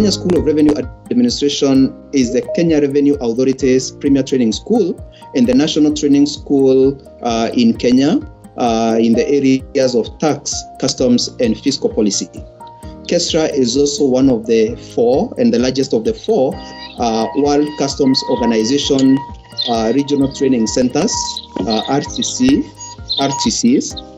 Kenya School of Revenue Administration is the Kenya Revenue Authority's premier training school and the national training school in Kenya in the areas of tax, customs, and fiscal policy. KESRA is also one of the four and the largest of the four World Customs Organization regional training centers, RTCs,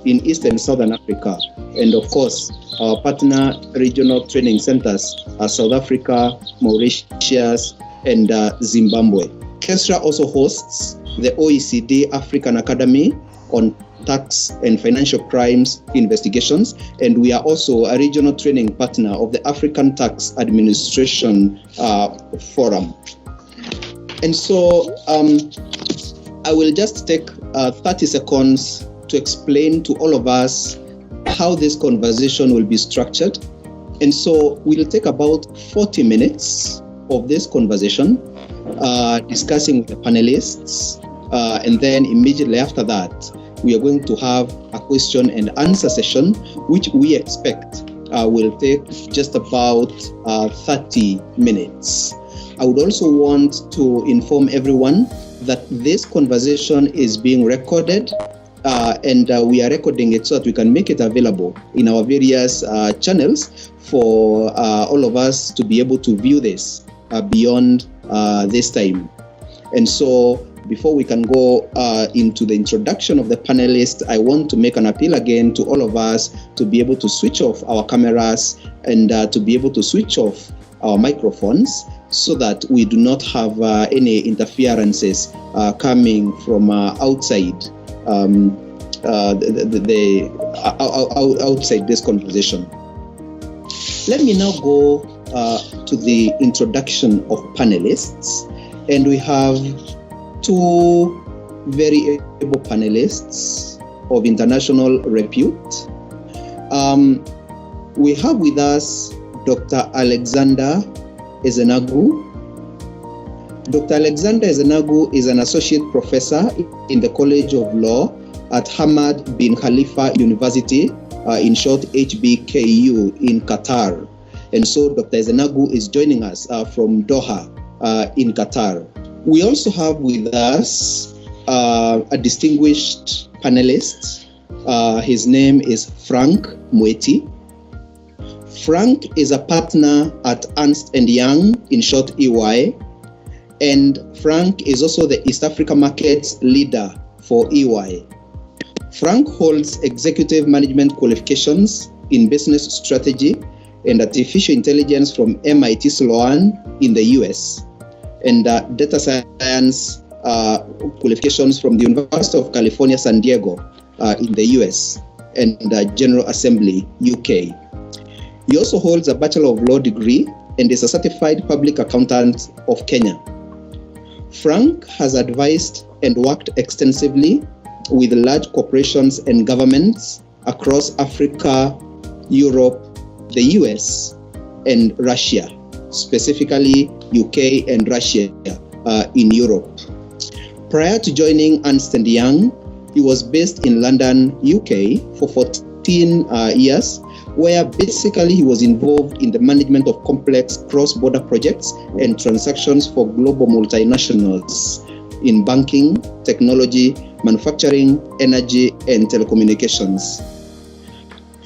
in East and Southern Africa. And of course, our partner regional training centers are South Africa, Mauritius, and Zimbabwe. KESRA also hosts the OECD African Academy on Tax and Financial Crimes Investigations, and we are also a regional training partner of the African Tax Administration Forum. And so I will just take 30 seconds to explain to all of us how this conversation will be structured. And so we'll take about 40 minutes of this conversation, discussing with the panelists, and then immediately after that, we are going to have a question and answer session, which we expect will take just about 30 minutes. I would also want to inform everyone that this conversation is being recorded, and we are recording it so that we can make it available in our various channels for all of us to be able to view this beyond this time. And so before we can go into the introduction of the panelists, I want to make an appeal again to all of us to be able to switch off our cameras and to be able to switch off our microphones so that we do not have any interferences coming from outside outside this conversation. Let me now go to the introduction of panelists, and we have two very able panelists of international repute. We have with us Dr. Alexander Ezenagu. Dr. Alexander Ezenagu is an associate professor in the College of Law at Hamad bin Khalifa University, in short HBKU, in Qatar. And so Dr. Ezenagu is joining us from Doha in Qatar. We also have with us a distinguished panelist. His name is Frank Mwiti. Frank is a partner at Ernst & Young, in short EY, and Frank is also the East Africa Markets leader for EY. Frank holds executive management qualifications in business strategy and artificial intelligence from MIT Sloan in the US, and data science qualifications from the University of California, San Diego in the US, and General Assembly, UK. He also holds a Bachelor of Law degree and is a certified public accountant of Kenya. Frank has advised and worked extensively with large corporations and governments across Africa, Europe, the US, and Russia, specifically UK and Russia in Europe. Prior to joining Ernst & Young, he was based in London, UK for 14 years, where basically he was involved in the management of complex cross-border projects and transactions for global multinationals in banking, technology, manufacturing, energy, and telecommunications.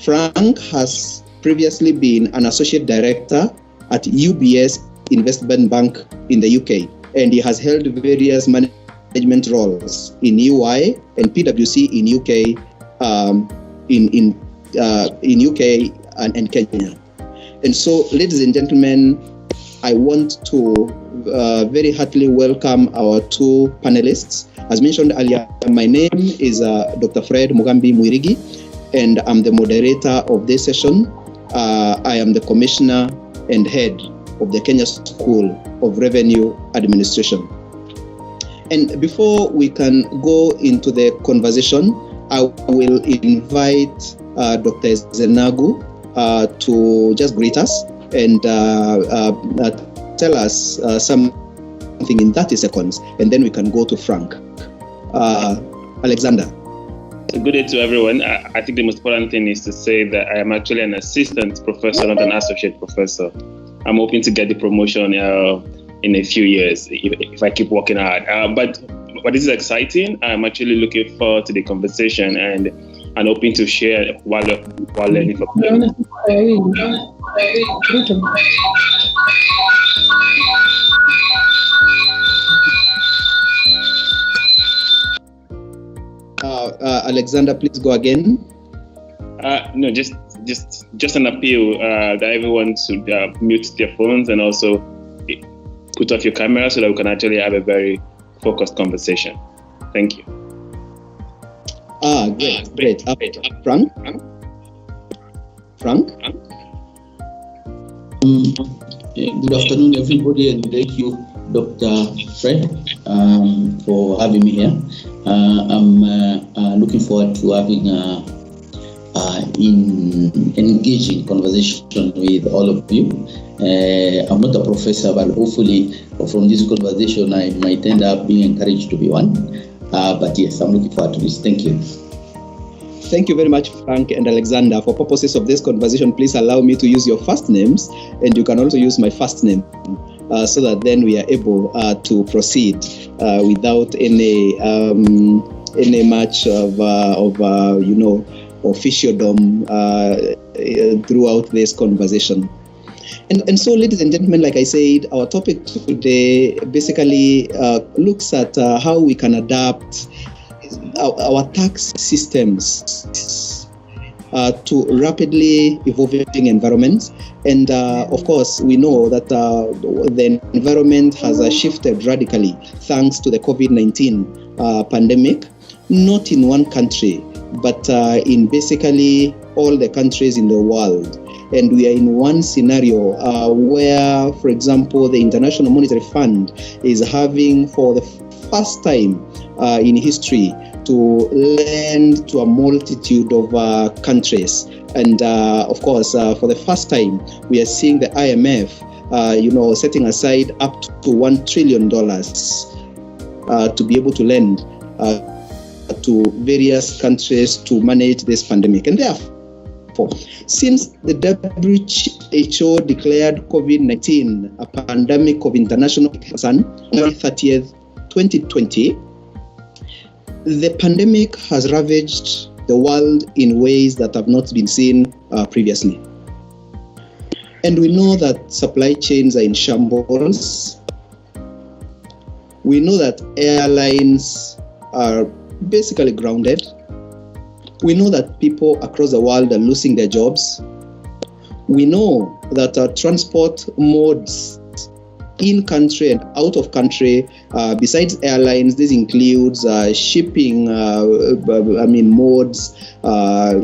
Frank has previously been an associate director at UBS Investment Bank in the UK, and he has held various management roles in EY and PwC in UK, in UK and Kenya. And so, ladies and gentlemen, I want to very heartily welcome our two panelists. As mentioned earlier, my name is Dr. Fred Mugambi Mwirigi, and I'm the moderator of this session. I am the commissioner and head of the Kenya School of Revenue Administration. And before we can go into the conversation, I will invite Dr. Ezenagu to just greet us and tell us something in 30 seconds, and then we can go to Frank. Alexander. Good day to everyone. I think the most important thing is to say that I am actually an assistant professor, not an associate professor. I'm hoping to get the promotion in a few years if I keep working hard. But this is exciting. I'm actually looking forward to the conversation and hoping to share while learning from them. Alexander, please go again. No, just an appeal that everyone should mute their phones and also put off your camera so that we can actually have a very focused conversation. Thank you. Great. Frank? Good afternoon, everybody, and thank you, Dr. Fred, for having me here. I'm looking forward to having engaging conversation with all of you. I'm not a professor, but hopefully from this conversation I might end up being encouraged to be one. But yes, I'm looking forward to this. Thank you. Thank you very much, Frank and Alexander. For purposes of this conversation, please allow me to use your first names, and you can also use my first name, so that then we are able to proceed without any much of officialdom throughout this conversation. And so, ladies and gentlemen, like I said, our topic today basically looks at how we can adapt our tax systems to rapidly evolving environments. And of course, we know that the environment has shifted radically thanks to the COVID-19 pandemic, not in one country, but in basically all the countries in the world. And we are in one scenario where, for example, the International Monetary Fund is having, for the first time in history, to lend to a multitude of countries. And of course, for the first time, we are seeing the IMF, setting aside up to $1 trillion to be able to lend to various countries to manage this pandemic. And therefore, since the WHO declared COVID-19 a pandemic of international concern on January 30th, 2020, the pandemic has ravaged the world in ways that have not been seen previously. And we know that supply chains are in shambles. We know that airlines are basically grounded. We know that people across the world are losing their jobs. We know that transport modes in country and out of country, besides airlines, this includes shipping, modes,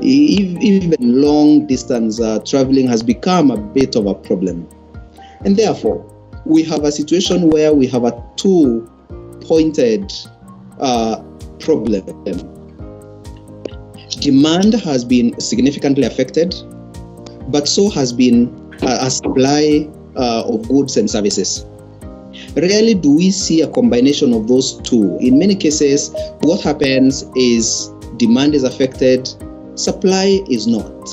even long distance traveling has become a bit of a problem. And therefore, we have a situation where we have a two-pointed problem. Demand has been significantly affected, but so has been a supply of goods and services. Rarely do we see a combination of those two. In many cases, what happens is demand is affected, supply is not.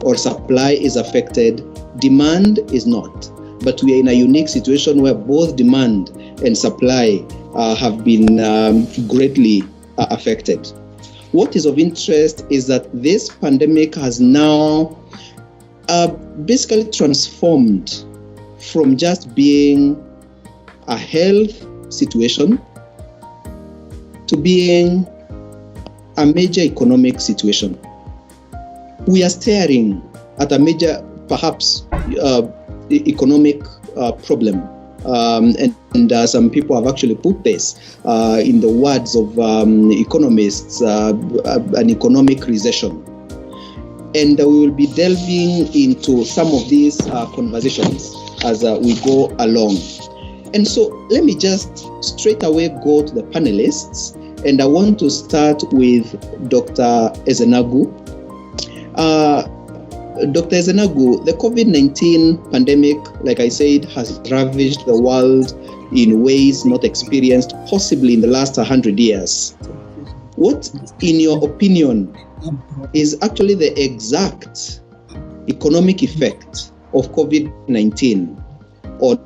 Or supply is affected, demand is not. But we are in a unique situation where both demand and supply have been greatly affected. What is of interest is that this pandemic has now basically transformed from just being a health situation to being a major economic situation. We are staring at a major, perhaps, economic problem. And some people have actually put this in the words of economists, an economic recession. And we will be delving into some of these conversations as we go along. And so let me just straight away go to the panelists. And I want to start with Dr. Ezenagu. Dr. Ezenagu, the COVID-19 pandemic, like I said, has ravaged the world in ways not experienced possibly in the last 100 years. What, in your opinion, is actually the exact economic effect of COVID-19 on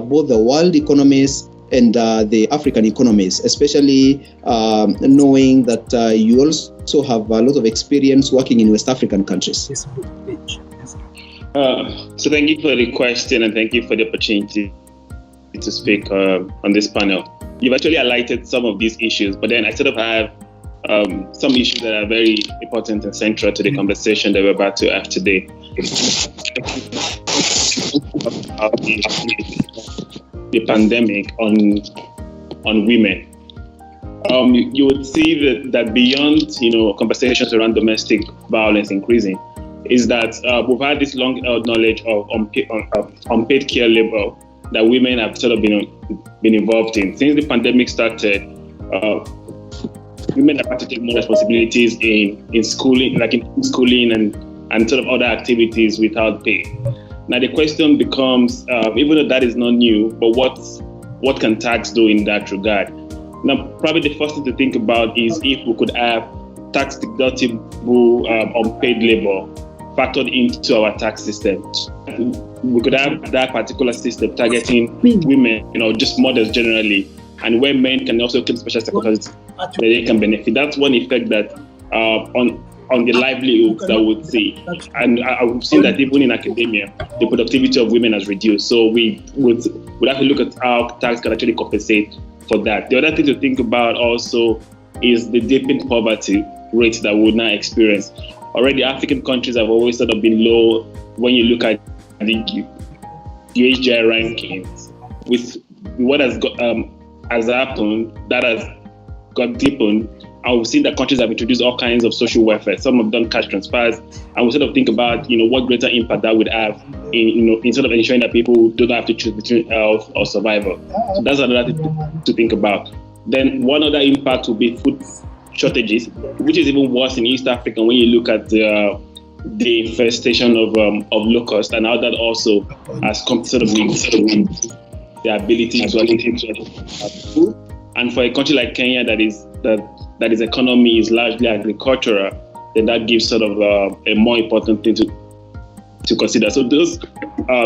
both the world economies and the African economies, especially knowing that you also have a lot of experience working in West African countries? So thank you for the question and thank you for the opportunity to speak on this panel. You've actually highlighted some of these issues, but then I sort of have some issues that are very important and central to the conversation that we're about to have today. The pandemic on women. You would see that beyond conversations around domestic violence increasing, is that we've had this long knowledge of unpaid care labor that women have sort of been involved in. Since the pandemic started, women have had to take more responsibilities in schooling, like in schooling and sort of other activities without pay. Now the question becomes, even though that is not new, but what can tax do in that regard? Now, probably the first thing to think about is if we could have tax deductible unpaid labor factored into our tax system. We could have that particular system targeting women, just mothers generally, and where men can also claim special circumstances that they can benefit. That's one effect that on the livelihoods that we would see. And I've seen that even in academia, the productivity of women has reduced. So we would have to look at how tax can actually compensate for that. The other thing to think about also is the deepened poverty rates that we would now experience. Already African countries have always sort of been low when you look at the UHGI rankings. With what has happened, that has got deepened. And we've seen that countries have introduced all kinds of social welfare. Some have done cash transfers, and we sort of think about, what greater impact that would have in sort of ensuring that people don't have to choose between health or survival. So that's another thing to think about. Then one other impact will be food shortages, which is even worse in East Africa when you look at the infestation of locusts, and how that also has come to sort of the ability to have food. And for a country like Kenya that its economy is largely agricultural, then that gives sort of a more important thing to consider. So those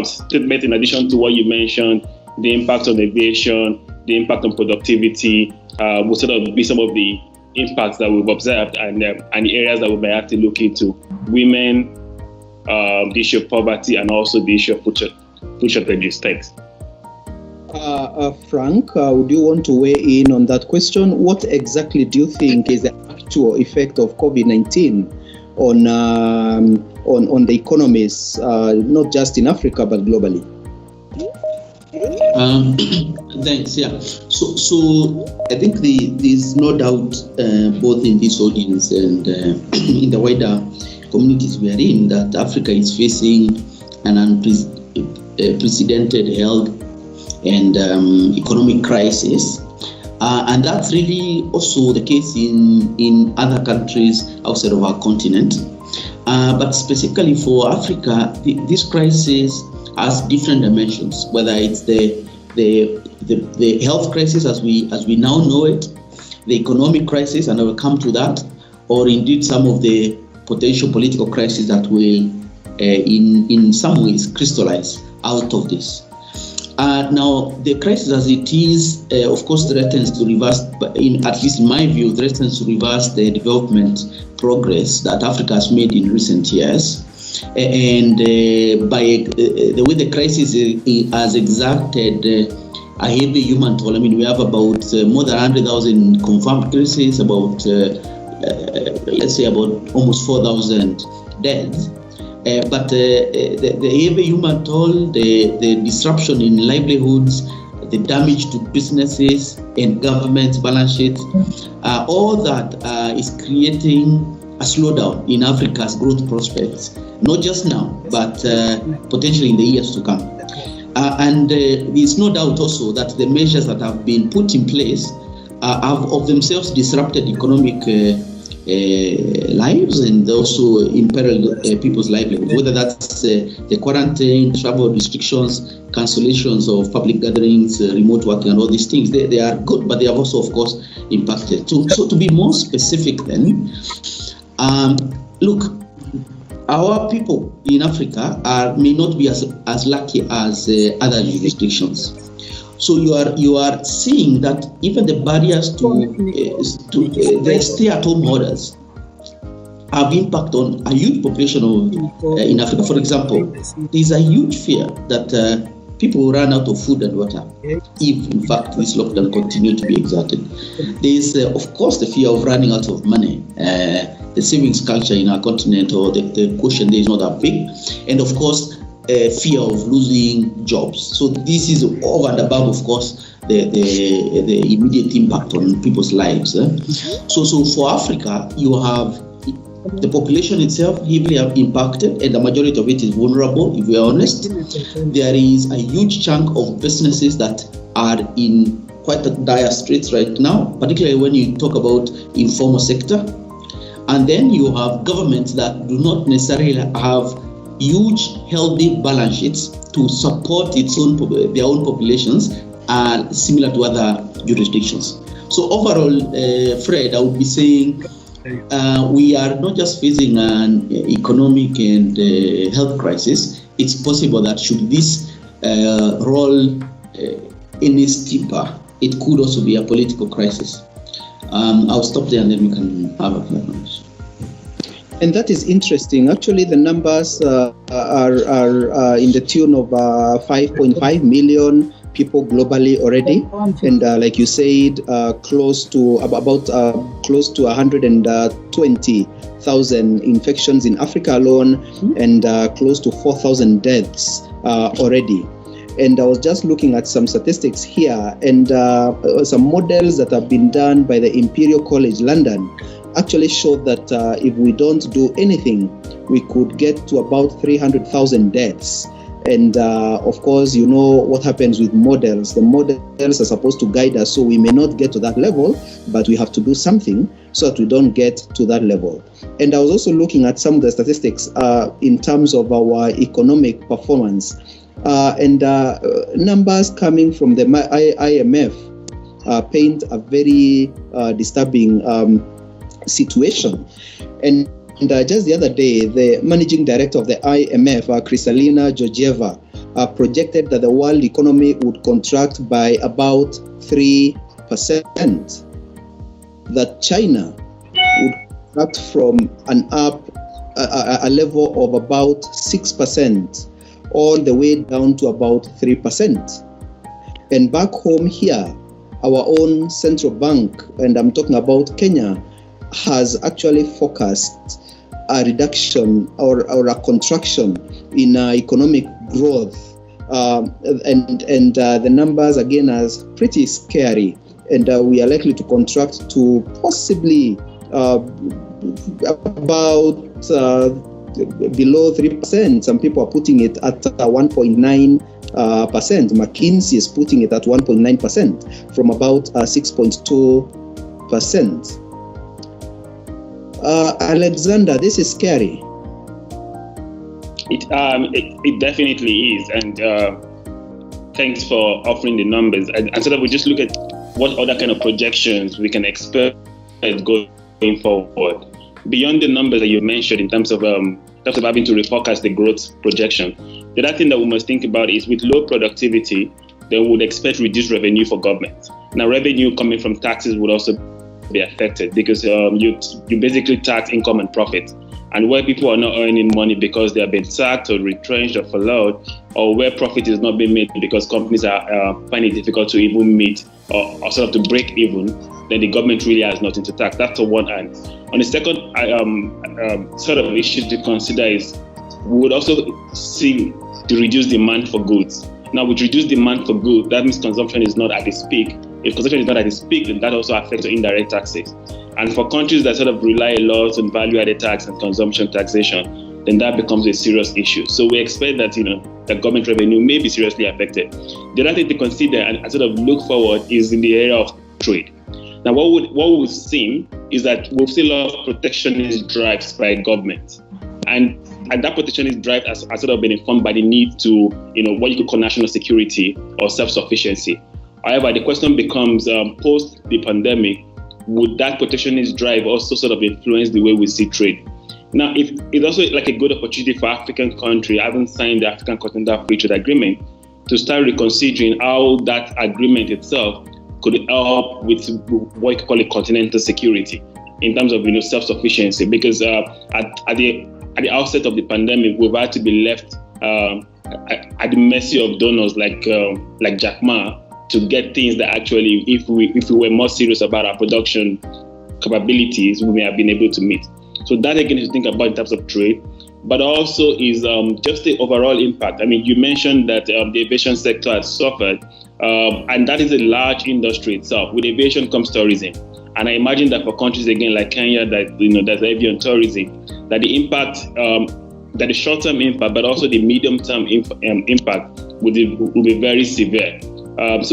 statements, in addition to what you mentioned, the impact on aviation, the impact on productivity, will sort of be some of the impacts that we've observed and the areas that we may have to look into. Women, the issue of poverty, and also the issue of food shortages. Thanks. Frank, would you want to weigh in on that question? What exactly do you think is the actual effect of COVID-19 on the economies, not just in Africa but globally? Thanks. Yeah. So I think there's no doubt, both in this audience and in the wider communities we are in, that Africa is facing an unprecedented health and economic crisis, and that's really also the case in other countries outside of our continent. But specifically for Africa, this crisis has different dimensions. Whether it's the health crisis as we now know it, the economic crisis, and I will come to that, or indeed some of the potential political crises that will, in some ways, crystallize out of this. Now, the crisis as it is, of course, threatens to reverse, at least in my view, threatens to reverse the development progress that Africa has made in recent years. And by the way the crisis has exacted a heavy human toll. I mean, we have about more than 100,000 confirmed cases, about, let's say, about almost 4,000 deaths. But the heavy human toll, the disruption in livelihoods, the damage to businesses and government's balance sheets, all that is creating a slowdown in Africa's growth prospects, not just now, but potentially in the years to come. And there's no doubt also that the measures that have been put in place have of themselves disrupted economic lives and also imperiled people's livelihoods, whether that's the quarantine, travel restrictions, cancellations of public gatherings, remote working, and all these things. They are good, but they have also, of course, impacted. So to be more specific then, look, our people in Africa may not be as lucky as other jurisdictions. So you are seeing that even the barriers to the stay-at-home orders have impact on a huge population in Africa. For example, there is a huge fear that people will run out of food and water if, in fact, this lockdown continue to be exerted. There is, of course, the fear of running out of money. The savings culture in our continent, or the quotient there is not that big. And, of course, fear of losing jobs. So this is over and above, of course, the immediate impact on people's lives. So for Africa, you have the population itself heavily impacted, and the majority of it is vulnerable, if we are honest. There is a huge chunk of businesses that are in quite a dire straits right now, particularly when you talk about informal sector. And then you have governments that do not necessarily have huge, healthy balance sheets to support their own populations, similar to other jurisdictions. So overall, Fred, I would be saying we are not just facing an economic and health crisis. It's possible that should this roll any steeper, it could also be a political crisis. I'll stop there and then we can have a conversation. And that is interesting. Actually, the numbers are in the tune of 5.5 million people globally already, and like you said, close to 120,000 infections in Africa alone, and close to 4,000 deaths already. And I was just looking at some statistics here, and some models that have been done by the Imperial College London actually showed that if we don't do anything, we could get to about 300,000 deaths. And of course, you know what happens with models. The models are supposed to guide us, so we may not get to that level, but we have to do something so that we don't get to that level. And I was also looking at some of the statistics in terms of our economic performance. And numbers coming from the IMF paint a very disturbing situation. And just the other day, the managing director of the IMF, Kristalina Georgieva, projected that the world economy would contract by about 3%. That China would contract from a level of about 6%, all the way down to about 3%. And back home here, our own central bank, and I'm talking about Kenya, has actually forecast a reduction or a contraction in economic growth, and the numbers again are pretty scary, and we are likely to contract to possibly about below 3%. Some people are putting it at 1.9%. McKinsey is putting it at 1.9% from about 6.2%. Alexander, this is scary. It definitely is, and thanks for offering the numbers. And so that we just look at what other kind of projections we can expect going forward beyond the numbers that you mentioned in terms of having to reforecast the growth projection. The other thing that we must think about is with low productivity, then we would expect reduced revenue for government. Now, revenue coming from taxes would also be affected because you basically tax income and profit. And where people are not earning money because they have been sacked or retrenched or furloughed, or where profit is not being made because companies are finding it difficult to even meet or sort of to break even, then the government really has nothing to tax. That's on one hand. On the second sort of issue to consider is we would also see the reduced demand for goods. Now, with reduced demand for goods, that means consumption is not at its peak. If consumption is not at its peak, then that also affects the indirect taxes. And for countries that sort of rely a lot on value-added tax and consumption taxation, then that becomes a serious issue. So we expect that, the government revenue may be seriously affected. The other thing to consider and sort of look forward is in the area of trade. Now, what we've seen is that we've seen a lot of protectionist drives by government. And that protectionist drive has sort of been informed by the need to, what you could call national security or self-sufficiency. However, the question becomes, post the pandemic, would that protectionist drive also sort of influence the way we see trade? Now, it's also like a good opportunity for African countries having signed the African Continental Free Trade Agreement to start reconsidering how that agreement itself could help with what you call it continental security in terms of self-sufficiency. Because at the outset of the pandemic, we've had to be left at the mercy of donors like Jack Ma to get things that actually, if we were more serious about our production capabilities, we may have been able to meet. So that again is to think about in terms of trade, but also is just the overall impact. I mean, you mentioned that the aviation sector has suffered, and that is a large industry itself. With aviation comes tourism, and I imagine that for countries again like Kenya, that that's heavy on tourism, that the impact, that the short-term impact, but also the medium-term impact will be very severe. And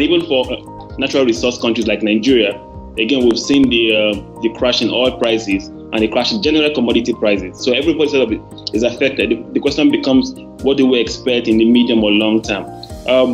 even for natural resource countries like Nigeria, again, we've seen the crash in oil prices and the crash in general commodity prices. So everybody sort of is affected. The question becomes, what do we expect in the medium or long term?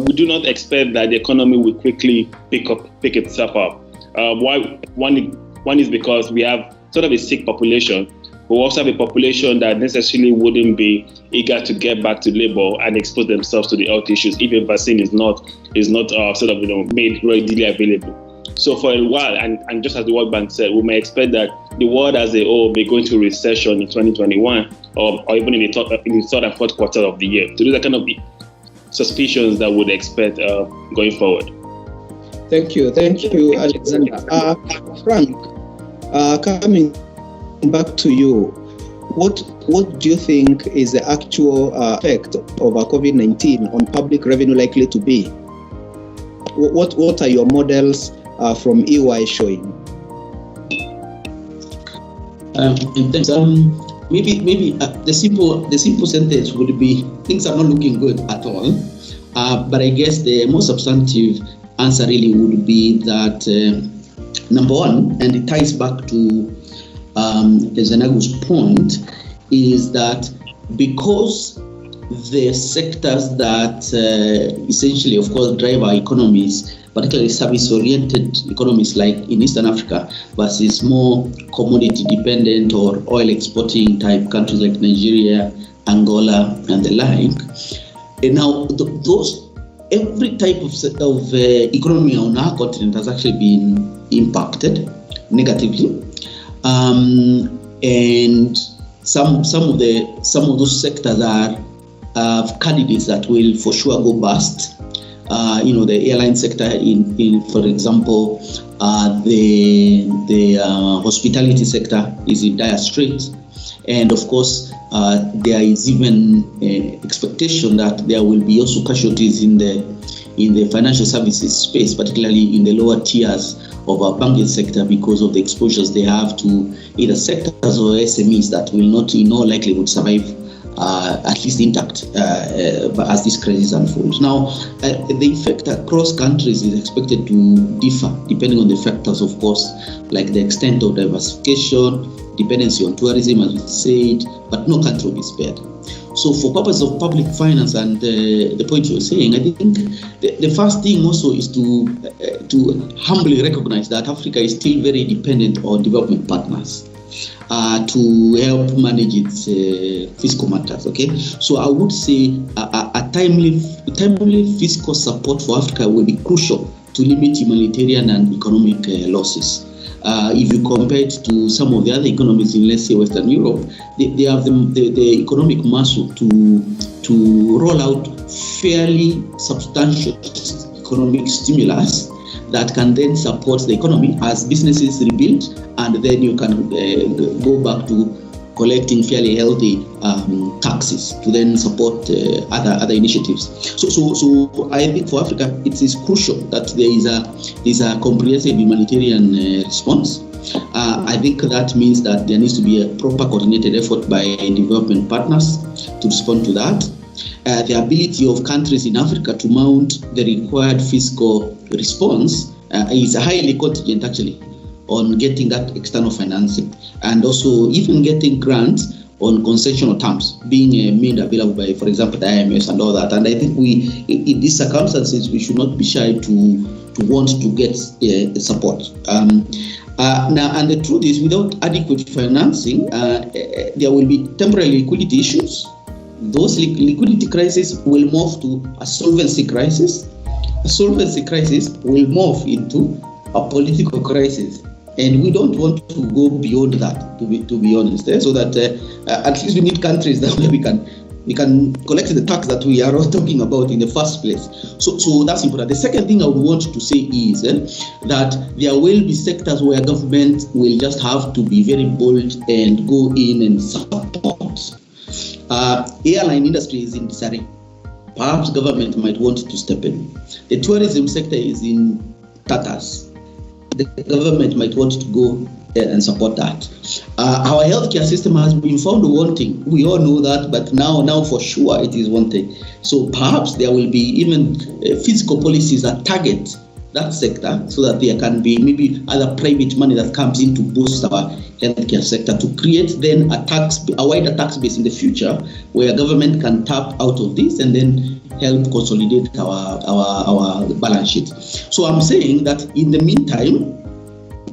We do not expect that the economy will quickly pick itself up. One is because we have sort of a sick population. We also have a population that necessarily wouldn't be eager to get back to labor and expose themselves to the health issues if a vaccine is not sort of made readily available. So for a while, and just as the World Bank said, we may expect that the world as a whole may go into recession in 2021 or even in the third and fourth quarter of the year. So those are kind of the suspicions that would expect going forward. Thank you, Alexander. Frank, coming back to you, what do you think is the actual effect of COVID-19 on public revenue likely to be? What are your models from EY showing? Maybe the simple sentence would be things are not looking good at all. But I guess the most substantive answer really would be that number one, and it ties back to Ezenagu's point, is that because the sectors that essentially, of course, drive our economies, particularly service-oriented economies like in Eastern Africa versus more commodity-dependent or oil-exporting type countries like Nigeria, Angola, and the like. And now, every type of economy on our continent has actually been impacted negatively, and some of those sectors are candidates that will for sure go bust. The airline sector, in for example, the hospitality sector is in dire straits, and of course there is even expectation that there will be also casualties in the financial services space, particularly in the lower tiers of our banking sector, because of the exposures they have to either sectors or SMEs that will not, in all likelihood, survive at least intact as this crisis unfolds. Now, the effect across countries is expected to differ depending on the factors, of course, like the extent of diversification, dependency on tourism, as we said, but no country will be spared. So for purpose of public finance and the point you were saying, I think the first thing also is to humbly recognize that Africa is still very dependent on development partners to help manage its fiscal matters. Okay, so I would say a timely fiscal support for Africa will be crucial to limit humanitarian and economic losses. If you compare it to some of the other economies in, let's say, Western Europe, they have the economic muscle to roll out fairly substantial economic stimulus that can then support the economy as businesses rebuild, and then you can go back to collecting fairly healthy taxes to then support other initiatives. So I think for Africa it is crucial that there is a comprehensive humanitarian response. I think that means that there needs to be a proper coordinated effort by development partners to respond to that. The ability of countries in Africa to mount the required fiscal response is highly contingent actually on getting that external financing, and also even getting grants on concessional terms being made available by, for example, the IMF and all that. And I think in these circumstances, we should not be shy to want to get support. Now, and the truth is, without adequate financing, there will be temporary liquidity issues. Those liquidity crises will morph to a solvency crisis. A solvency crisis will morph into a political crisis. And we don't want to go beyond that, to be honest. So that at least we need countries that we can collect the tax that we are all talking about in the first place. So that's important. The second thing I would want to say is that there will be sectors where government will just have to be very bold and go in and support. Airline industry is in disarray. Perhaps government might want to step in. The tourism sector is in tatters. The government might want to go and support that. Our healthcare system has been found wanting. We all know that, but now for sure it is wanting. So perhaps there will be even fiscal policies that target that sector so that there can be maybe other private money that comes in to boost our healthcare sector, to create then a wider tax base in the future where government can tap out of this and then help consolidate our balance sheet. So I'm saying that in the meantime,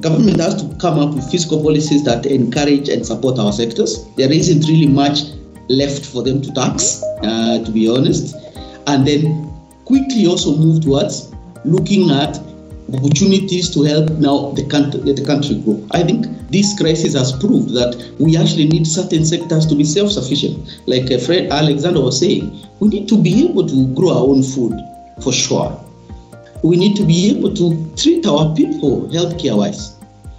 government has to come up with fiscal policies that encourage and support our sectors. There isn't really much left for them to tax, to be honest. And then quickly also move towards looking at opportunities to help now the country grow. I think this crisis has proved that we actually need certain sectors to be self-sufficient. Like Fred Alexander was saying, we need to be able to grow our own food, for sure. We need to be able to treat our people healthcare-wise.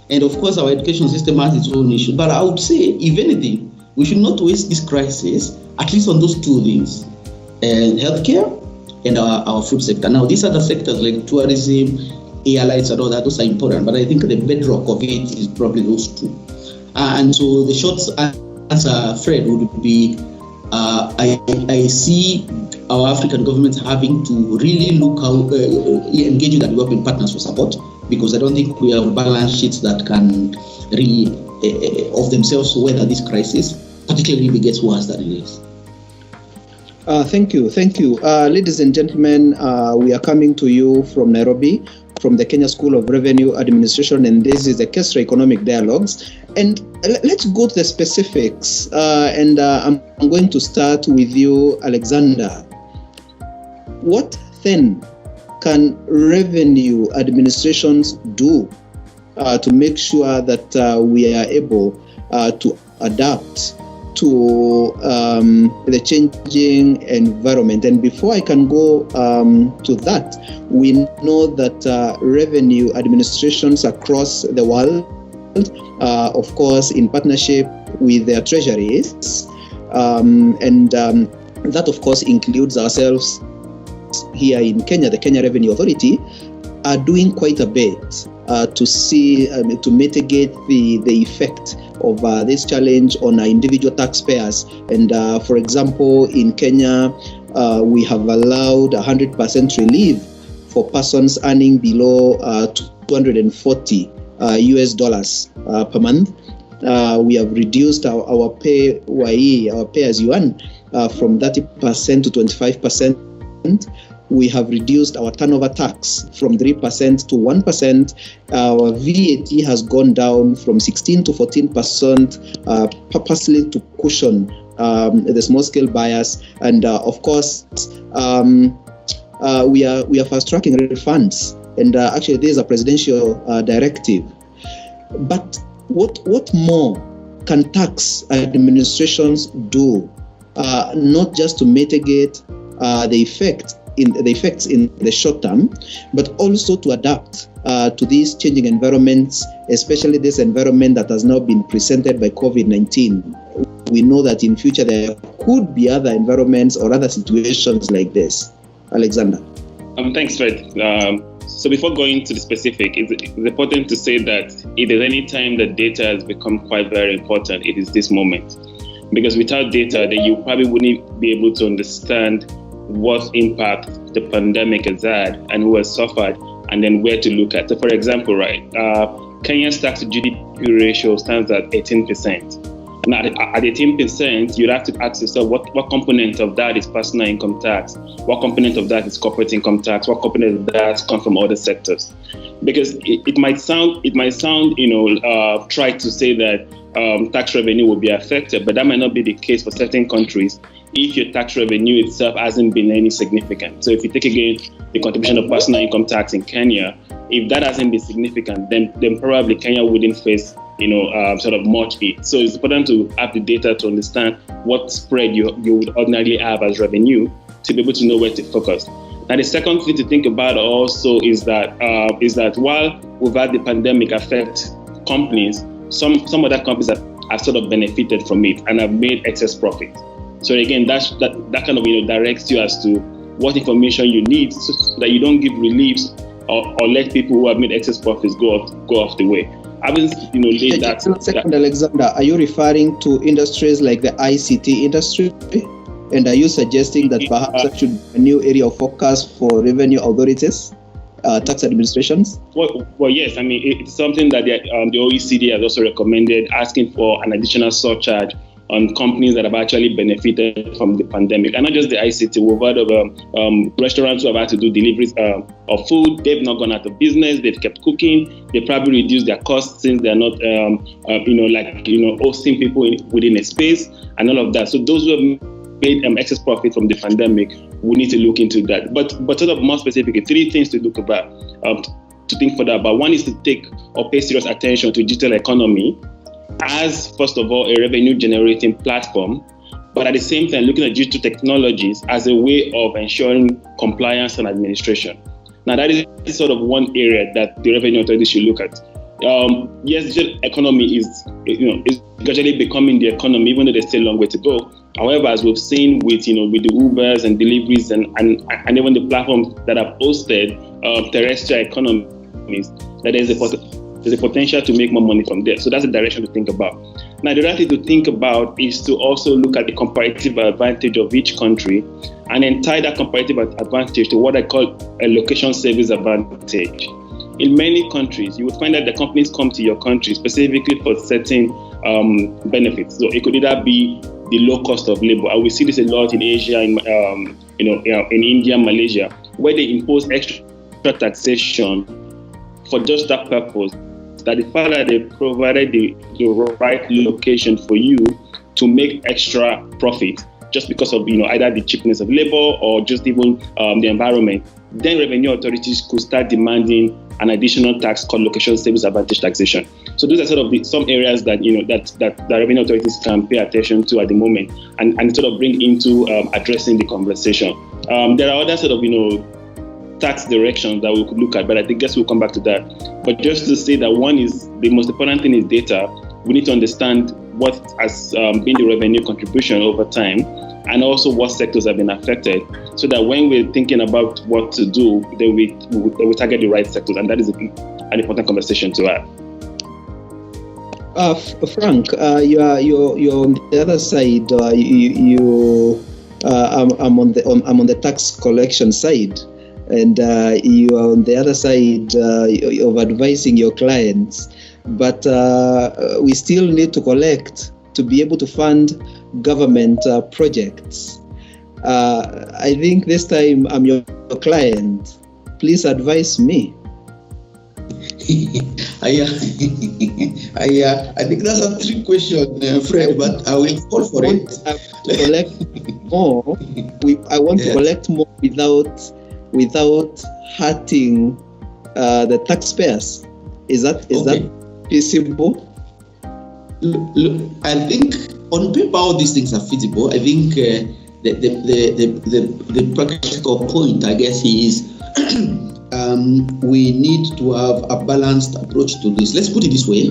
And of course, our education system has its own issue. But I would say, if anything, we should not waste this crisis, at least on those two things, healthcare and our food sector. Now, these other sectors like tourism, airlines and all that, those are important. But I think the bedrock of it is probably those two. And so the short answer, Fred, would be, I see our African governments having to really look how engage with the developing partners for support, because I don't think we have balance sheets that can really of themselves weather this crisis, particularly if it gets worse than it is. Thank you. Ladies and gentlemen, we are coming to you from Nairobi, from the Kenya School of Revenue Administration, and this is the KESRA Economic Dialogues. And let's go to the specifics. I'm going to start with you, Alexander. What then can revenue administrations do to make sure that we are able to adapt to the changing environment? And before I can go to that, we know that revenue administrations across the world, of course, in partnership with their treasuries, that of course includes ourselves here in Kenya. The Kenya Revenue Authority are doing quite a bit to mitigate the effect of this challenge on our individual taxpayers. And for example, in Kenya, we have allowed 100% relief for persons earning below $240 per month. We have reduced our pay as you earn from 30% to 25%. We have reduced our turnover tax from 3% to 1%. Our VAT has gone down from 16 to 14%, purposely to cushion the small-scale buyers. And of course, we are fast-tracking refunds. And actually, there is a presidential directive. But what more can tax administrations do, not just to mitigate the effects in the short term, but also to adapt to these changing environments, especially this environment that has now been presented by COVID-19. We know that in future there could be other environments or other situations like this. Alexander. Thanks, Fred. So before going to the specific, it's important to say that if there's any time that data has become quite very important, it is this moment. Because without data, then you probably wouldn't be able to understand what impact the pandemic has had and who has suffered, and then where to look at. So for example, right, Kenya's tax to GDP ratio stands at 18%, Now, at 18%, you'd have to ask yourself what component of that is personal income tax, what component of that is corporate income tax, what component of that comes from other sectors. Because it might sound, try to say that tax revenue will be affected, but that might not be the case for certain countries if your tax revenue itself hasn't been any significant. So if you take again the contribution of personal income tax in Kenya, if that hasn't been significant, then probably Kenya wouldn't face sort of much hit. So it's important to have the data to understand what spread you would ordinarily have as revenue to be able to know where to focus. Now, the second thing to think about also is that while we've had the pandemic affect companies, some other companies have sort of benefited from it and have made excess profit. So again, that kind of directs you as to what information you need so that you don't give reliefs or let people who have made excess profits go off the way. Laid that. Second, Alexander, are you referring to industries like the ICT industry? And are you suggesting that perhaps that should be a new area of focus for revenue authorities, tax administrations? Well, yes. I mean, it's something that the OECD has also recommended, asking for an additional surcharge on companies that have actually benefited from the pandemic. And not just the ICT. We've heard of restaurants who have had to do deliveries of food. They've not gone out of business. They've kept cooking. They probably reduced their costs since they're not, hosting people within a space and all of that. So those who have made excess profit from the pandemic, we need to look into that. But sort of more specifically, three things to look about, to think further about. One is to take or pay serious attention to digital economy as, first of all, a revenue-generating platform, but at the same time looking at digital technologies as a way of ensuring compliance and administration. Now, that is sort of one area that the revenue authority should look at. Yes, digital economy is gradually becoming the economy, even though there's still a long way to go. However, as we've seen with the Ubers and deliveries and even the platforms that have hosted terrestrial economies, that there's a potential to make more money from there. So that's the direction to think about. Now, the other thing to think about is to also look at the comparative advantage of each country and then tie that comparative advantage to what I call a location service advantage. In many countries, you would find that the companies come to your country specifically for certain benefits. So it could either be the low cost of labor. And we see this a lot in Asia, in India, Malaysia, where they impose extra taxation for just that purpose, that the fact that they provided the right location for you to make extra profit just because of either the cheapness of labor or just even the environment, then revenue authorities could start demanding an additional tax called location service advantage taxation. So those are sort of some areas that that the revenue authorities can pay attention to at the moment and sort of bring into addressing the conversation. There are other sort of tax directions that we could look at, but I guess we'll come back to that. But just to say that one is the most important thing is data. We need to understand what has been the revenue contribution over time, and also what sectors have been affected, so that when we're thinking about what to do, then we target the right sectors, and that is an important conversation to have. Frank, you're on the other side. I'm on the tax collection side, and you are on the other side of advising your clients. But we still need to collect to be able to fund government projects. I think this time I'm your client. Please advise me. I think that's a trick question, Fred, but I will call for it. To collect more. I want to collect more without hurting the taxpayers. Is that feasible? Look, I think on paper all these things are feasible. I think the practical point, I guess, is we need to have a balanced approach to this. Let's put it this way.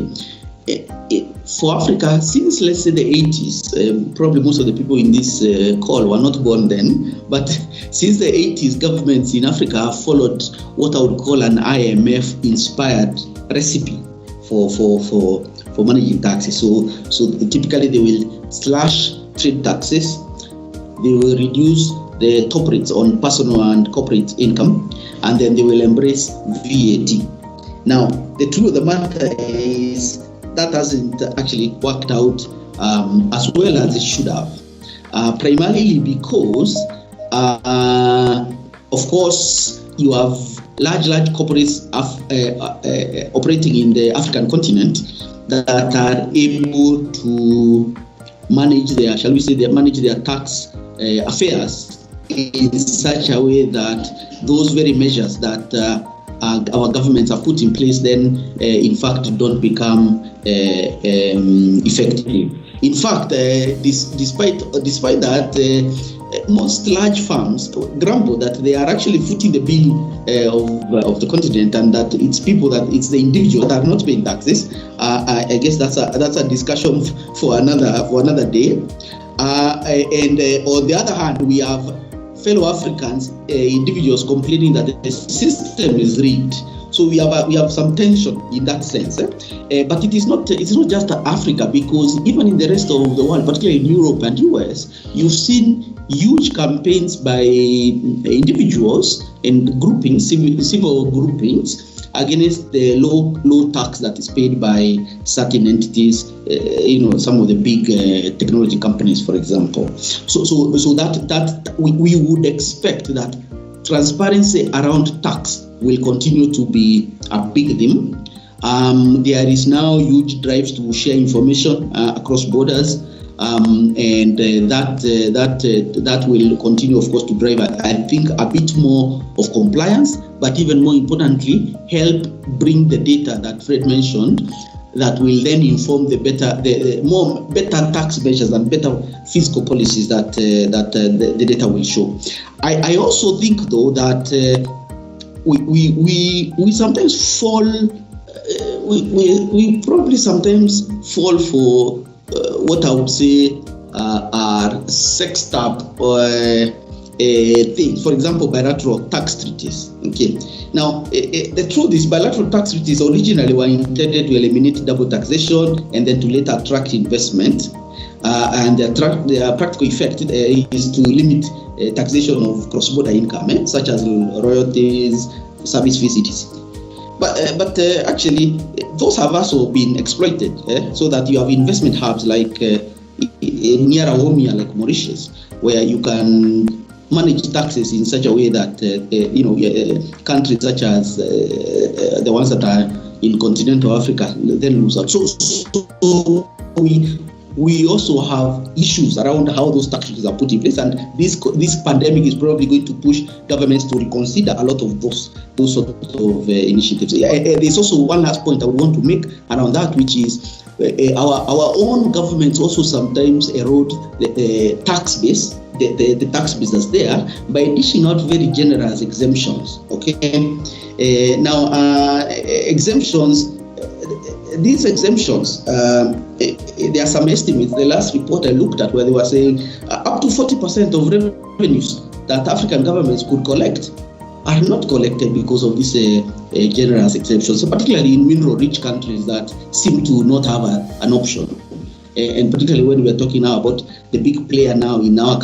For Africa, since let's say the 80s, probably most of the people in this call were not born then, but since the 80s, governments in Africa have followed what I would call an IMF-inspired recipe for managing taxes. So typically they will slash trade taxes, they will reduce the top rates on personal and corporate income, and then they will embrace VAT. Now, the truth of the matter is that hasn't actually worked out as well as it should have. Primarily because, of course, you have large corporates operating in the African continent that are able to manage their, manage their tax affairs in such a way that those very measures that our governments have put in place then, in fact, don't become effective. In fact, despite that, most large firms grumble that they are actually footing the bill of the continent, and that it's the individuals that are not paying taxes. I guess that's a discussion for another day. And on the other hand, we have fellow Africans, individuals complaining that the system is rigged. So we have some tension in that sense. But it is not just Africa, because even in the rest of the world, particularly in Europe and US, you've seen huge campaigns by individuals and groupings, civil groupings, against the low tax that is paid by certain entities, some of the big technology companies, for example. So that we would expect that transparency around tax will continue to be a big theme. There is now huge drives to share information across borders, and that will continue, of course, to drive, I think, a bit more of compliance, but even more importantly, help bring the data that Fred mentioned, that will then inform the better tax measures and better fiscal policies that the data will show. I also think, though, that we sometimes fall. We probably sometimes fall for what I would say are sexed up things. For example, bilateral tax treaties. Okay. Now, the truth is, bilateral tax treaties originally were intended to eliminate double taxation and then to later attract investment. And the practical effect is to limit taxation of cross-border income, such as royalties, service fees, etc. But actually, those have also been exploited, so that you have investment hubs like near Awomia, like Mauritius, where you can manage taxes in such a way that countries such as the ones that are in continental Africa then lose out. So we also have issues around how those taxes are put in place, and this pandemic is probably going to push governments to reconsider a lot of those sort of initiatives. There's also one last point I would want to make around that, which is our own governments also sometimes erode the tax base, the tax base that's there, by dishing out very generous exemptions. Okay, now exemptions. These exemptions, there are some estimates. The last report I looked at, where they were saying up to 40% of revenues that African governments could collect are not collected because of this generous exemptions. So particularly in mineral-rich countries that seem to not have an option, and particularly when we are talking now about the big player now in our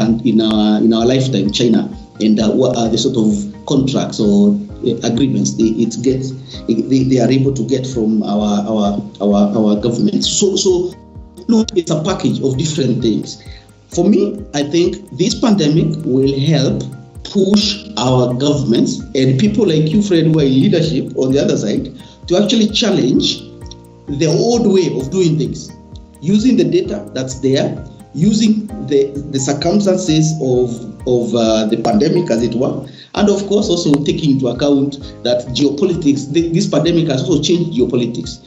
lifetime, China, and what are the sort of contracts or agreements they are able to get from our governments. So look, it's a package of different things. For me, I think this pandemic will help push our governments and people like you, Fred, who are in leadership on the other side, to actually challenge the old way of doing things, using the data that's there, using the circumstances of the pandemic, as it were, and of course also taking into account that geopolitics, this pandemic has also changed geopolitics.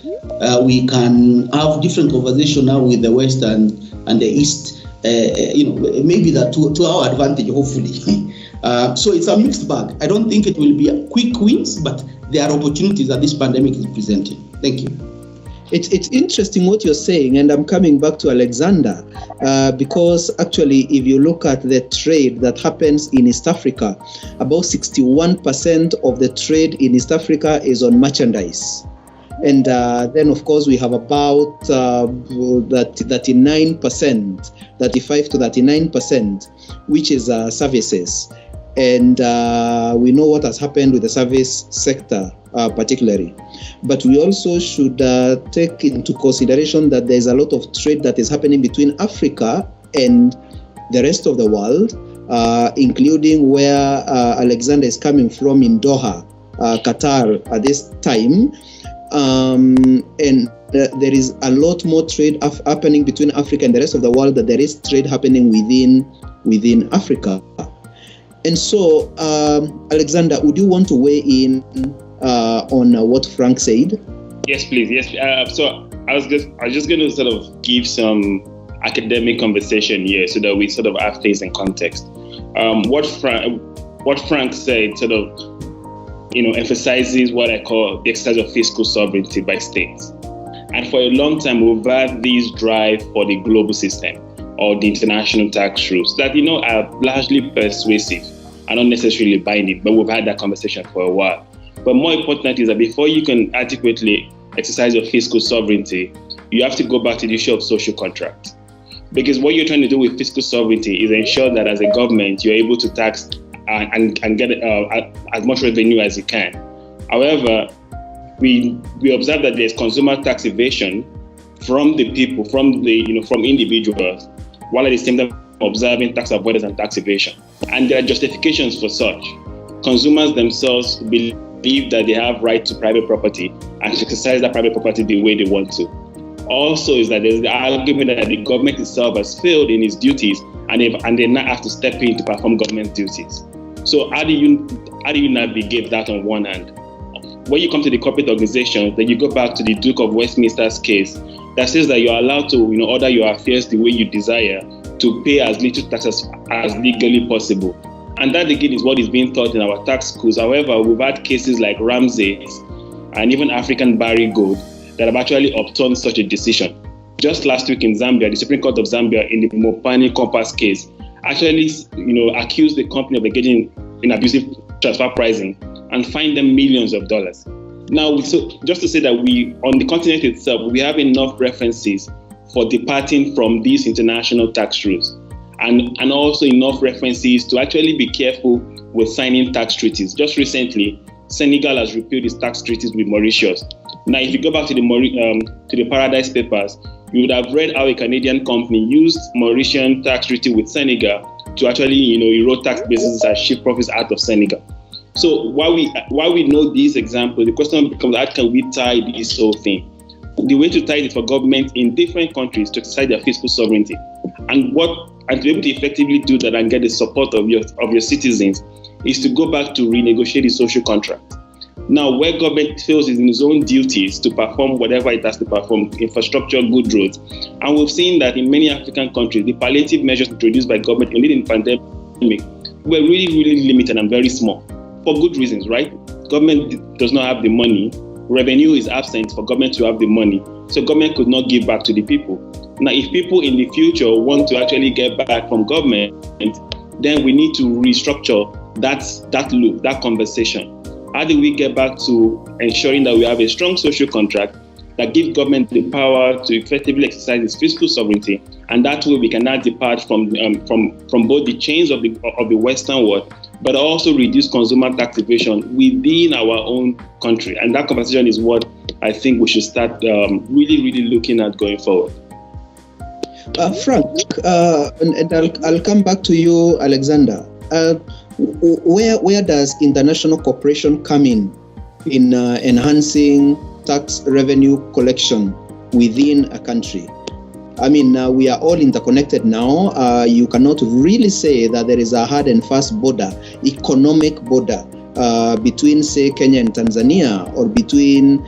We can have different conversation now with the West and the East, maybe that to our advantage, hopefully. So it's a mixed bag. I don't think it will be a quick wins, but there are opportunities that this pandemic is presenting. Thank you. It's interesting what you're saying, and I'm coming back to Alexander, because actually, if you look at the trade that happens in East Africa, about 61% of the trade in East Africa is on merchandise. And then, of course, we have about 35 to 39%, which is services. And we know what has happened with the service sector, particularly. But we also should take into consideration that there's a lot of trade that is happening between Africa and the rest of the world, including where Alexander is coming from in Doha, Qatar at this time. And there is a lot more trade happening between Africa and the rest of the world than there is trade happening within Africa. And so, Alexander, would you want to weigh in on what Frank said? Yes, please. Yes. So I was just going to sort of give some academic conversation here so that we sort of have things in context. What Frank said sort of, emphasizes what I call the exercise of fiscal sovereignty by states. And for a long time, we've had this drive for the global system or the international tax rules that, are largely persuasive and not necessarily binding, but we've had that conversation for a while. But more important is that before you can adequately exercise your fiscal sovereignty, you have to go back to the issue of social contract. Because what you're trying to do with fiscal sovereignty is ensure that as a government, you're able to tax and get as much revenue as you can. However, we observe that there's consumer tax evasion from the people, from individuals, while at the same time observing tax avoidance and tax evasion. And there are justifications for such. Consumers themselves believe that they have right to private property and to exercise that private property the way they want to. Also is that there's the argument that the government itself has failed in its duties and they now have to step in to perform government duties. So how do you navigate that on one hand? When you come to the corporate organization, then you go back to the Duke of Westminster's case that says that you're allowed to order your affairs the way you desire, to pay as little taxes as legally possible. And that again is what is being taught in our tax schools. However, we've had cases like Ramsey's and even African Barry Gold that have actually overturned such a decision. Just last week in Zambia, the Supreme Court of Zambia in the Mopani Compass case actually, accused the company of engaging in abusive transfer pricing and fined them millions of dollars. Now, so just to say that we, on the continent itself, we have enough references for departing from these international tax rules, and also enough references to actually be careful with signing tax treaties. Just recently, Senegal has repealed its tax treaties with Mauritius. Now, if you go back to the Paradise Papers, you would have read how a Canadian company used Mauritian tax treaty with Senegal to actually, erode tax bases and shift profits out of Senegal. So while we know these examples, the question becomes, how can we tie this whole thing? The way to tie it for government in different countries to exercise their fiscal sovereignty, and to be able to effectively do that and get the support of your citizens is to go back to renegotiate the social contract. Now, where government feels in its own duties to perform whatever it has to perform, infrastructure, good roads, and we've seen that in many African countries, the palliative measures introduced by government in the pandemic were really, really limited and very small, for good reasons, right? Government does not have the money. Revenue is absent for government to have the money, so government could not give back to the people. Now, if people in the future want to actually get back from government, then we need to restructure that loop, that conversation. How do we get back to ensuring that we have a strong social contract that gives government the power to effectively exercise its fiscal sovereignty, and that way we can now depart from both the chains of the Western world, but also reduce consumer tax evasion within our own country. And that conversation is what I think we should start really, really looking at going forward. Frank, and I'll come back to you, Alexander. Where does international cooperation come in enhancing tax revenue collection within a country? I mean, we are all interconnected now. You cannot really say that there is a hard and fast border, economic border, between, say, Kenya and Tanzania, or between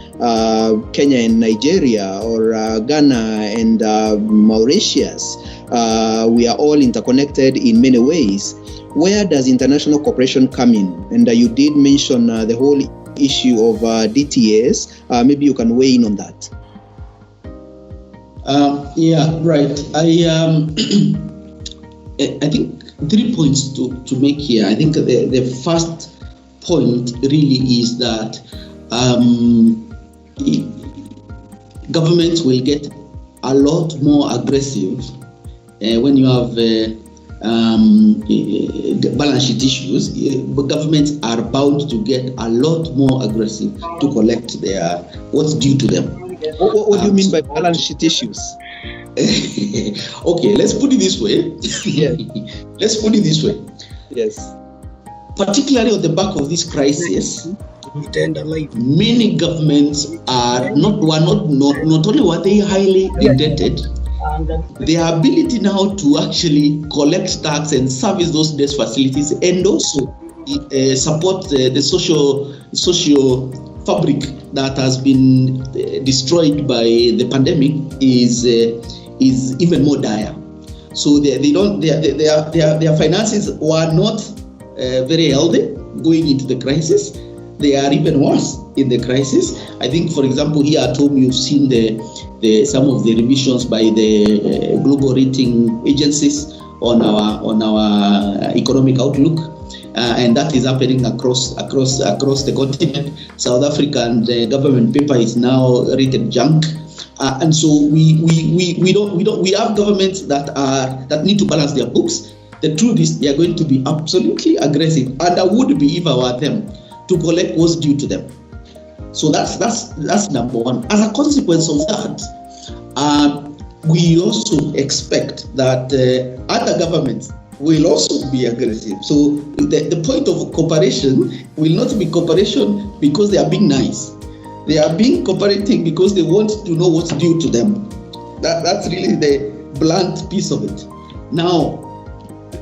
Kenya and Nigeria, or Ghana and Mauritius. We are all interconnected in many ways. Where does international cooperation come in? And you did mention the whole issue of DTAs. Maybe you can weigh in on that. Yeah, right. I think 3 points to make here. I think the first point really is that governments will get a lot more aggressive when you have balance sheet issues, governments are bound to get a lot more aggressive to collect their what's due to them. What do you mean by balance sheet issues? Okay, let's put it this way. Yes. Let's put it this way. Yes. Particularly on the back of this crisis, many governments are not only were they highly indebted, their ability now to actually collect tax and service those debt facilities and also support the social fabric that has been destroyed by the pandemic is even more dire. So their finances were not very healthy going into the crisis. They are even worse in the crisis. I think, for example, here at home, you've seen some of the revisions by the global rating agencies on our economic outlook, and that is happening across the continent. South African government paper is now rated junk, and so we have governments that need to balance their books. The truth is, they are going to be absolutely aggressive, and I would be if I were them, to collect what's due to them. So that's number one. As a consequence of that, we also expect that other governments will also be aggressive. So the point of cooperation will not be cooperation because they are being nice. They are being cooperating because they want to know what's due to them. That's really the blunt piece of it. Now,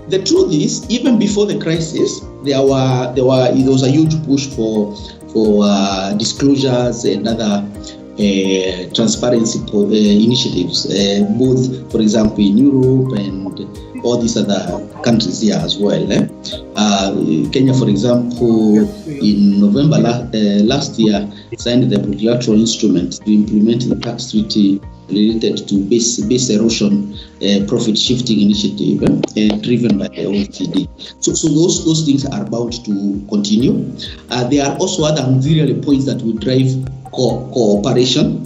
the truth is, even before the crisis, there was a huge push for disclosures and other transparency initiatives, both, for example, in Europe and all these other countries here as well. Kenya, for example, in November last year, signed the bilateral instrument to implement the tax treaty related to base erosion profit shifting initiative driven by the OECD. So those things are bound to continue. There are also other auxiliary points that will drive cooperation.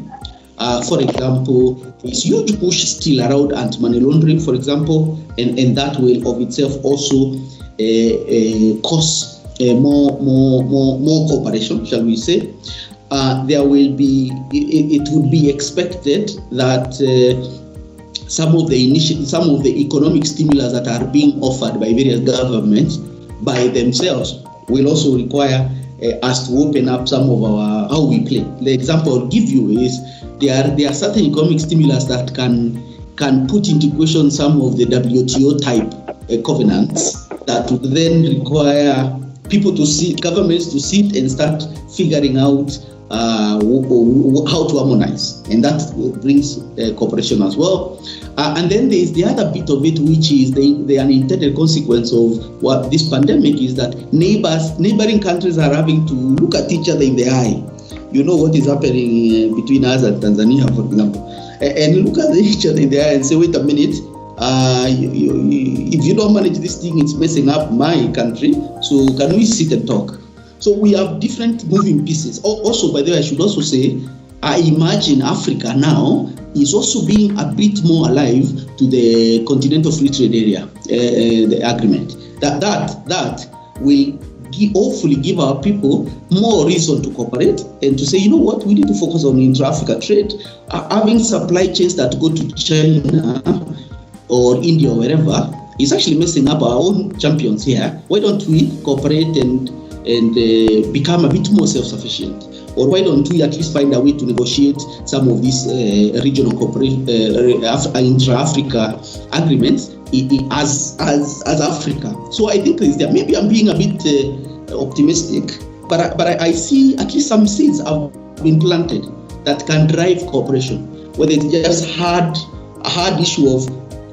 For example, there's huge push still around anti-money laundering, for example, and that will of itself also cause more cooperation, shall we say. There will be, it would be expected that some of the economic stimulus that are being offered by various governments by themselves will also require us to open up some of our how we play. The example I'll give you is there are certain economic stimulus that can put into question some of the WTO type covenants that would then require governments to sit and start figuring out how to harmonize, and that brings cooperation as well. And then there is the other bit of it, which is the unintended consequence of what this pandemic is, that neighboring countries are having to look at each other in the eye. You know what is happening between us and Tanzania, for example, and look at each other in the eye and say, wait a minute, if you don't manage this thing, it's messing up my country. So can we sit and talk? So we have different moving pieces. Also, by the way, I should also say, I imagine Africa now is also being a bit more alive to the Continental Free Trade Area, the agreement. That will hopefully give our people more reason to cooperate and to say, you know what, we need to focus on intra-Africa trade. Having supply chains that go to China or India or wherever is actually messing up our own champions here. Why don't we cooperate and become a bit more self-sufficient? Or why don't we at least find a way to negotiate some of these regional cooperation, intra-Africa agreements as Africa? So I think maybe I'm being a bit optimistic, but I see at least some seeds have been planted that can drive cooperation. Whether it's just a hard issue of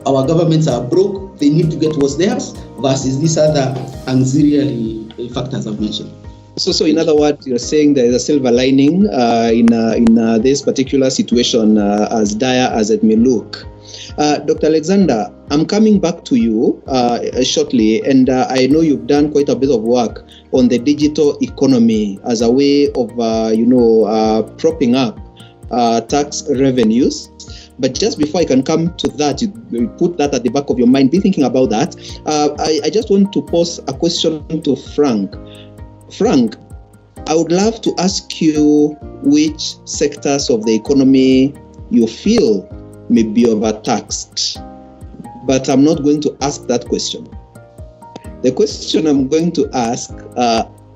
our governments are broke, they need to get what's theirs, versus these other auxiliary factors I've mentioned. So in other words, you're saying there is a silver lining in this particular situation, as dire as it may look. Dr. Alexander, I'm coming back to you shortly, and I know you've done quite a bit of work on the digital economy as a way of, propping up tax revenues. But just before I can come to that, you put that at the back of your mind, be thinking about that. I just want to pose a question to Frank. Frank, I would love to ask you which sectors of the economy you feel may be overtaxed. But I'm not going to ask that question. The question I'm going to ask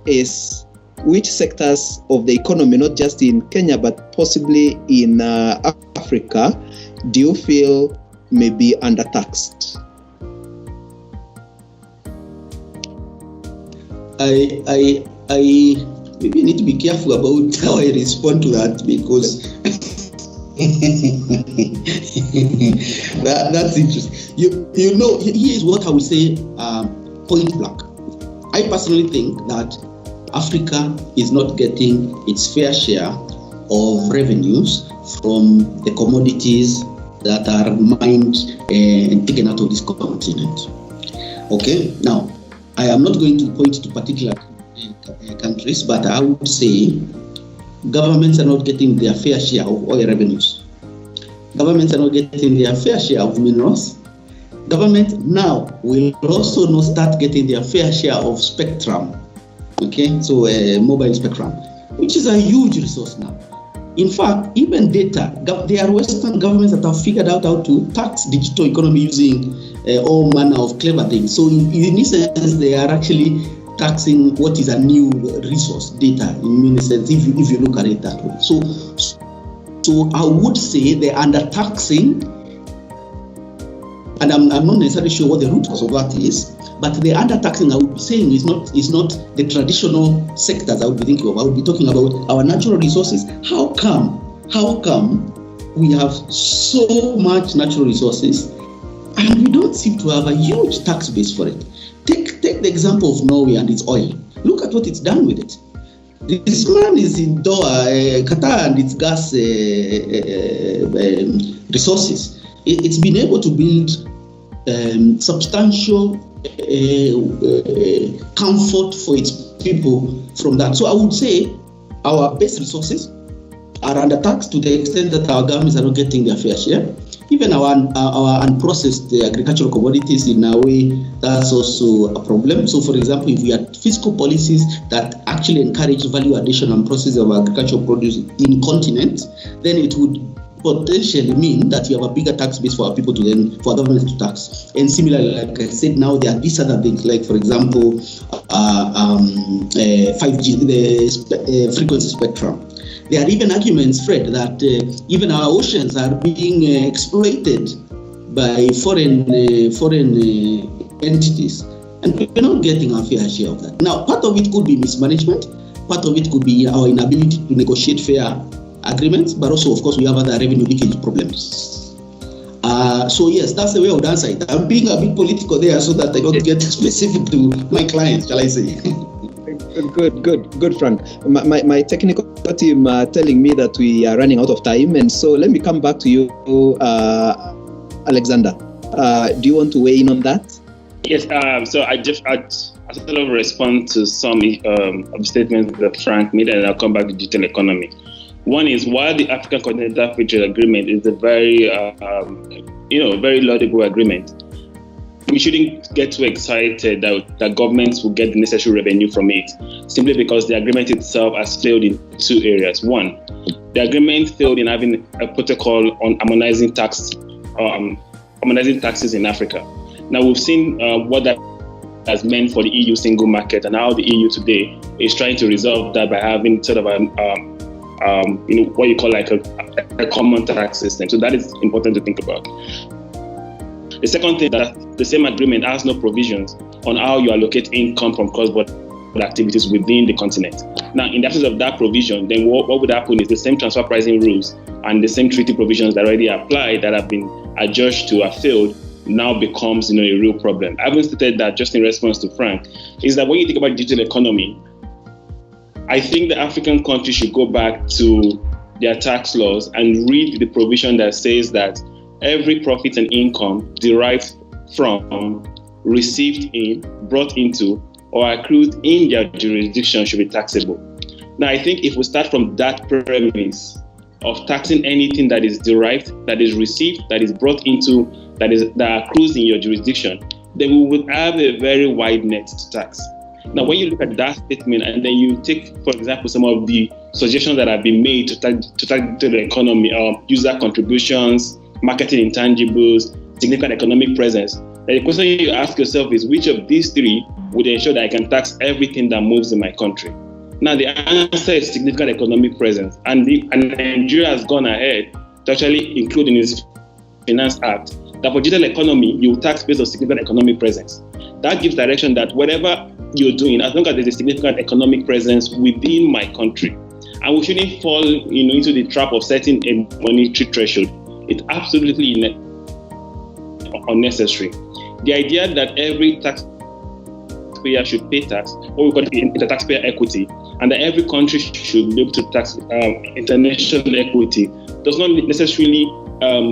is which sectors of the economy, not just in Kenya, but possibly in Africa, do you feel may be undertaxed? I maybe need to be careful about how I respond to that, because that's interesting. You know, here is what I would say point blank. I personally think that Africa is not getting its fair share of revenues from the commodities that are mined and taken out of this continent. Okay, now I am not going to point to particular countries, but I would say governments are not getting their fair share of oil revenues. Governments are not getting their fair share of minerals. Government now will also not start getting their fair share of spectrum. Okay, so mobile spectrum, which is a huge resource now. In fact, even data, there are Western governments that have figured out how to tax digital economy using all manner of clever things. So in this sense, they are actually taxing what is a new resource, data, in a sense, if you look at it that way. So I would say they're under-taxing, and I'm not necessarily sure what the root cause of that is, but the under-taxing I would be saying is not the traditional sectors I would be thinking of. I would be talking about our natural resources. How come we have so much natural resources and we don't seem to have a huge tax base for it? Take the example of Norway and its oil. Look at what it's done with it. This man is in Doha, Qatar, and its gas resources. It's been able to build substantial comfort for its people from that. So I would say our base resources are undertaxed to the extent that our governments are not getting their fair share. Even our unprocessed agricultural commodities, in a way, that's also a problem. So, for example, if we had fiscal policies that actually encourage value addition and processing of agricultural produce in continent, then it would potentially mean that you have a bigger tax base for our people for governments to tax. And similarly, like I said, now there are these other things, like, for example, 5G, the frequency spectrum. There are even arguments, Fred, that even our oceans are being exploited by foreign entities, and we're not getting our fair share of that. Now, part of it could be mismanagement, part of it could be our inability to negotiate fair agreements, but also, of course, we have other revenue leakage problems. So yes, that's the way I would answer it. I'm being a bit political there so that I don't get specific to my clients, shall I say. Good, Frank. My technical team are telling me that we are running out of time, and so let me come back to you, Alexander. Do you want to weigh in on that? Yes. So I sort of respond to some of the statements that Frank made, and I'll come back to digital economy. One is, while the African Continental Free Trade Agreement is a very, very laudable agreement, we shouldn't get too excited that governments will get the necessary revenue from it, simply because the agreement itself has failed in two areas. One, the agreement failed in having a protocol on harmonizing taxes in Africa. Now, we've seen what that has meant for the EU single market, and how the EU today is trying to resolve that by having sort of what you call like a common tax system. So that is important to think about. The second thing, that the same agreement has no provisions on how you allocate income from cross-border activities within the continent. Now, in the absence of that provision, then what would happen is the same transfer pricing rules and the same treaty provisions that already apply, that have been adjudged to have failed, now becomes a real problem. I haven't stated that just in response to Frank, is that when you think about digital economy, I think the African countries should go back to their tax laws and read the provision that says that every profit and income derived from, received in, brought into, or accrued in their jurisdiction should be taxable. Now, I think if we start from that premise, of taxing anything that is derived, that is received, that is brought into, that accrues in your jurisdiction, then we would have a very wide net to tax. Now, when you look at that statement and then you take, for example, some of the suggestions that have been made to tax the economy, user contributions, marketing intangibles, significant economic presence, then the question you ask yourself is, which of these three would ensure that I can tax everything that moves in my country? Now, the answer is significant economic presence. And Nigeria has gone ahead to actually include in its Finance Act that for digital economy, you tax based on significant economic presence. That gives direction that whatever you're doing, as long as there's a significant economic presence within my country, and we shouldn't fall into the trap of setting a monetary threshold. It's absolutely unnecessary. The idea that every taxpayer should pay tax, or we call it taxpayer equity, and that every country should be able to tax international equity, does not necessarily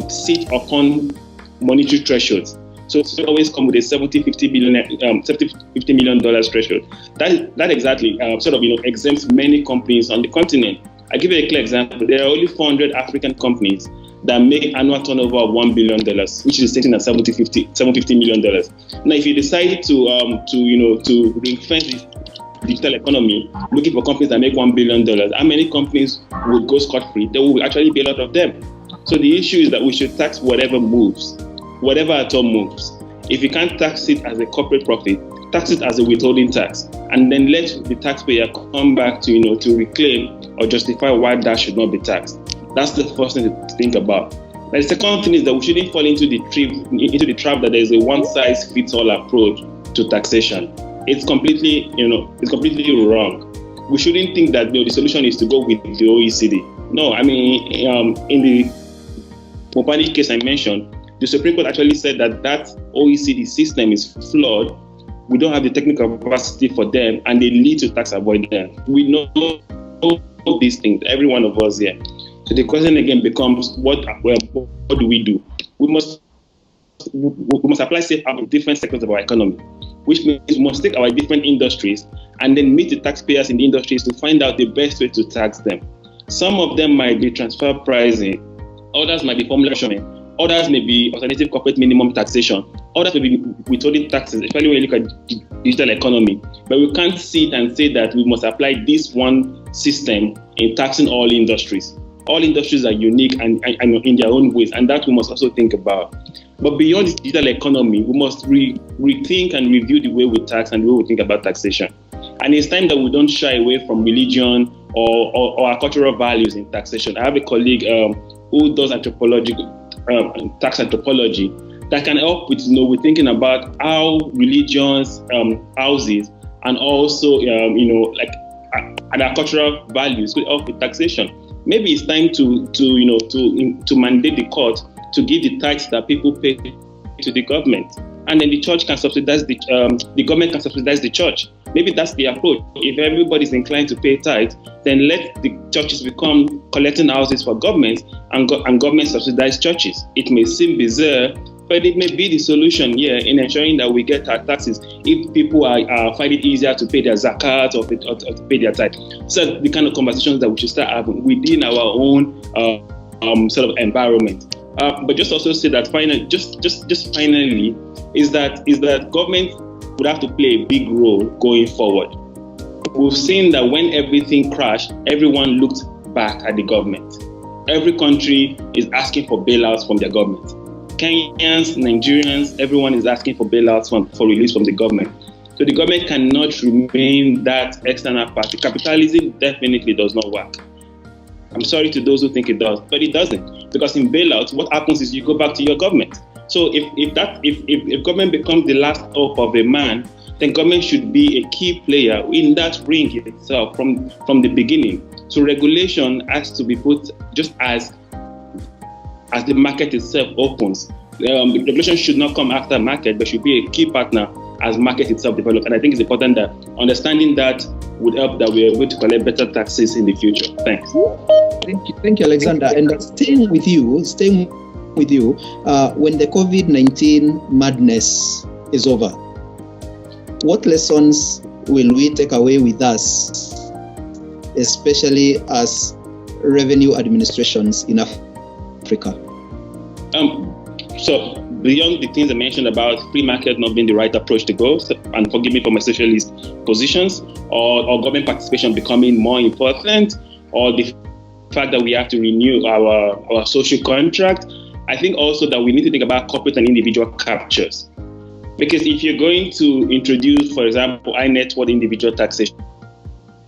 sit upon monetary thresholds. So it's always come with a $50 million threshold. That exactly exempts many companies on the continent. I give you a clear example. There are only 400 African companies that make annual turnover of $1 billion, which is sitting at $750 million. Now, if you decide to ring-fence the digital economy, looking for companies that make $1 billion, how many companies would go scot-free? There will actually be a lot of them. So the issue is that we should tax whatever moves. Whatever at all moves. If you can't tax it as a corporate profit, tax it as a withholding tax, and then let the taxpayer come back to reclaim or justify why that should not be taxed. That's the first thing to think about. Now, the second thing is that we shouldn't fall into the trap that there is a one-size-fits-all approach to taxation. It's completely wrong. We shouldn't think that the solution is to go with the OECD. No, I mean, in the Mwiti case I mentioned, the Supreme Court actually said that OECD system is flawed. We don't have the technical capacity for them, and they lead to tax avoidance. We know these things, every one of us here. So the question again becomes, what do we do? We must apply safe in different sectors of our economy, which means we must take our different industries and then meet the taxpayers in the industries to find out the best way to tax them. Some of them might be transfer pricing, others might be formula measurement. Others may be alternative corporate minimum taxation. Others may be withholding taxes, especially when you look at digital economy. But we can't sit and say that we must apply this one system in taxing all industries. All industries are unique and in their own ways, and that we must also think about. But beyond the digital economy, we must rethink and review the way we tax and the way we think about taxation. And it's time that we don't shy away from religion or our cultural values in taxation. I have a colleague who does tax anthropology that can help with with thinking about how religions, houses, and also and our cultural values could help with taxation. Maybe it's time to mandate the court to give the tax that people pay to the government, and then the church can subsidize the government can subsidize the church. Maybe that's the approach. If everybody's inclined to pay tithe, then let the churches become collecting houses for government and government subsidize churches. It may seem bizarre, but it may be the solution here in ensuring that we get our taxes if people find it easier to pay their zakat or to pay their tithe. So the kind of conversations that we should start having within our own sort of environment. But just also say that finally is that government would have to play a big role going forward. We've seen that when everything crashed, everyone looked back at the government. Every country is asking for bailouts from their government. Kenyans, Nigerians, everyone is asking for bailouts for release from the government. So the government cannot remain that external party. Capitalism definitely does not work. I'm sorry to those who think it does, but it doesn't. Because in bailouts, what happens is you go back to your government. So if government becomes the last hope of a man, then government should be a key player in that ring itself from the beginning. So regulation has to be put just as the market itself opens. The regulation should not come after market, but should be a key partner as market itself develops. And I think it's important that understanding that would help that we are able to collect better taxes in the future. Thanks. Thank you, Alexander. And staying with you, when the COVID-19 madness is over, what lessons will we take away with us, especially as revenue administrations in Africa? So beyond the things I mentioned about free market not being the right approach to go, and forgive me for my socialist positions, or government participation becoming more important, or the fact that we have to renew our social contract, I think also that we need to think about corporate and individual captures. Because if you're going to introduce, for example, high net worth individual taxation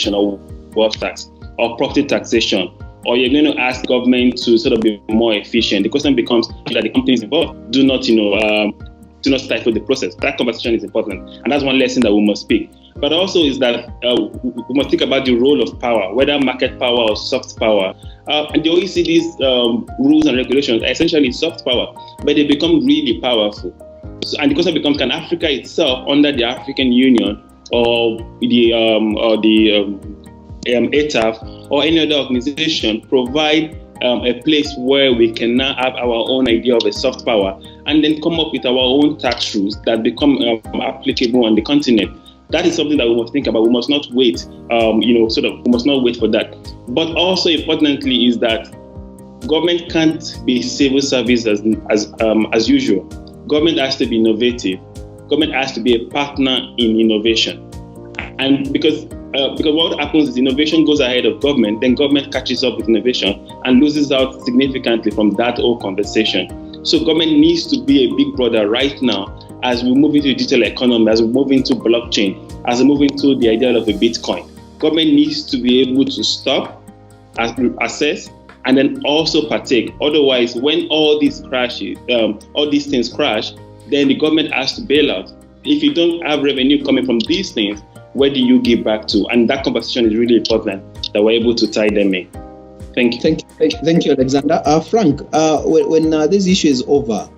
or wealth tax or property taxation, or you're going to ask government to sort of be more efficient, the question becomes that the companies involved do not stifle the process. That conversation is important, and that's one lesson that we must speak. But also is that we must think about the role of power, whether market power or soft power. And the OECD's rules and regulations are essentially soft power, but they become really powerful. So, and the question becomes: can Africa itself, under the African Union or the ETAF or any other organization, provide a place where we can now have our own idea of a soft power, and then come up with our own tax rules that become applicable on the continent? That is something that we must think about. We must not wait, we must not wait for that. But also importantly is that government can't be civil service as usual. Government has to be innovative. Government has to be a partner in innovation. And because what happens is innovation goes ahead of government, then government catches up with innovation and loses out significantly from that whole conversation. So government needs to be a big brother right now as we move into the digital economy, as we move into blockchain, as we move into the idea of a Bitcoin. Government needs to be able to stop, assess, and then also partake. Otherwise, when all these things crash, then the government has to bail out. If you don't have revenue coming from these things, where do you give back to? And that conversation is really important that we're able to tie them in. Thank you. Thank you, Alexander. Frank, when this issue is over,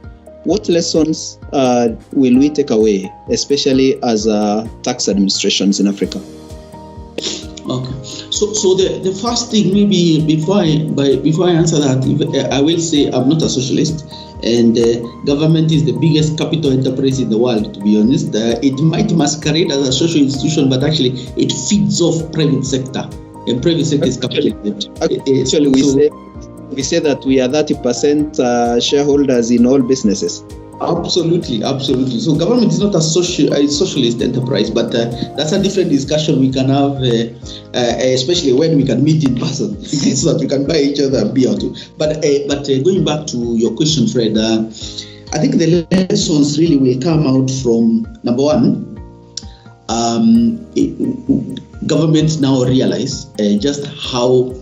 what lessons will we take away, especially as tax administrations in Africa? Okay. So the first thing, maybe before I answer that, I will say I'm not a socialist, and government is the biggest capital enterprise in the world. To be honest, it might masquerade as a social institution, but actually it feeds off private sector, and private sector is capitalized. Actually, we say that we are 30% shareholders in all businesses. Absolutely. So government is not a socialist enterprise, but that's a different discussion we can have, especially when we can meet in person, so that we can buy each other a beer or two. But going back to your question, Fred, I think the lessons really will come out from, number one, governments now realize just how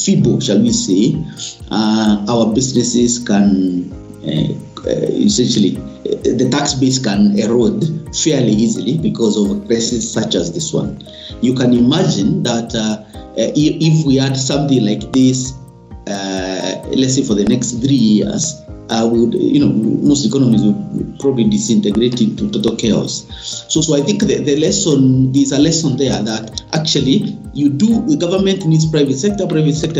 feeble, shall we say, our businesses can essentially, the tax base can erode fairly easily because of a crisis such as this one. You can imagine that if we had something like this, let's say for the next 3 years, most economies would probably disintegrate into total chaos. So I think the lesson, there's a lesson there that actually the government needs private sector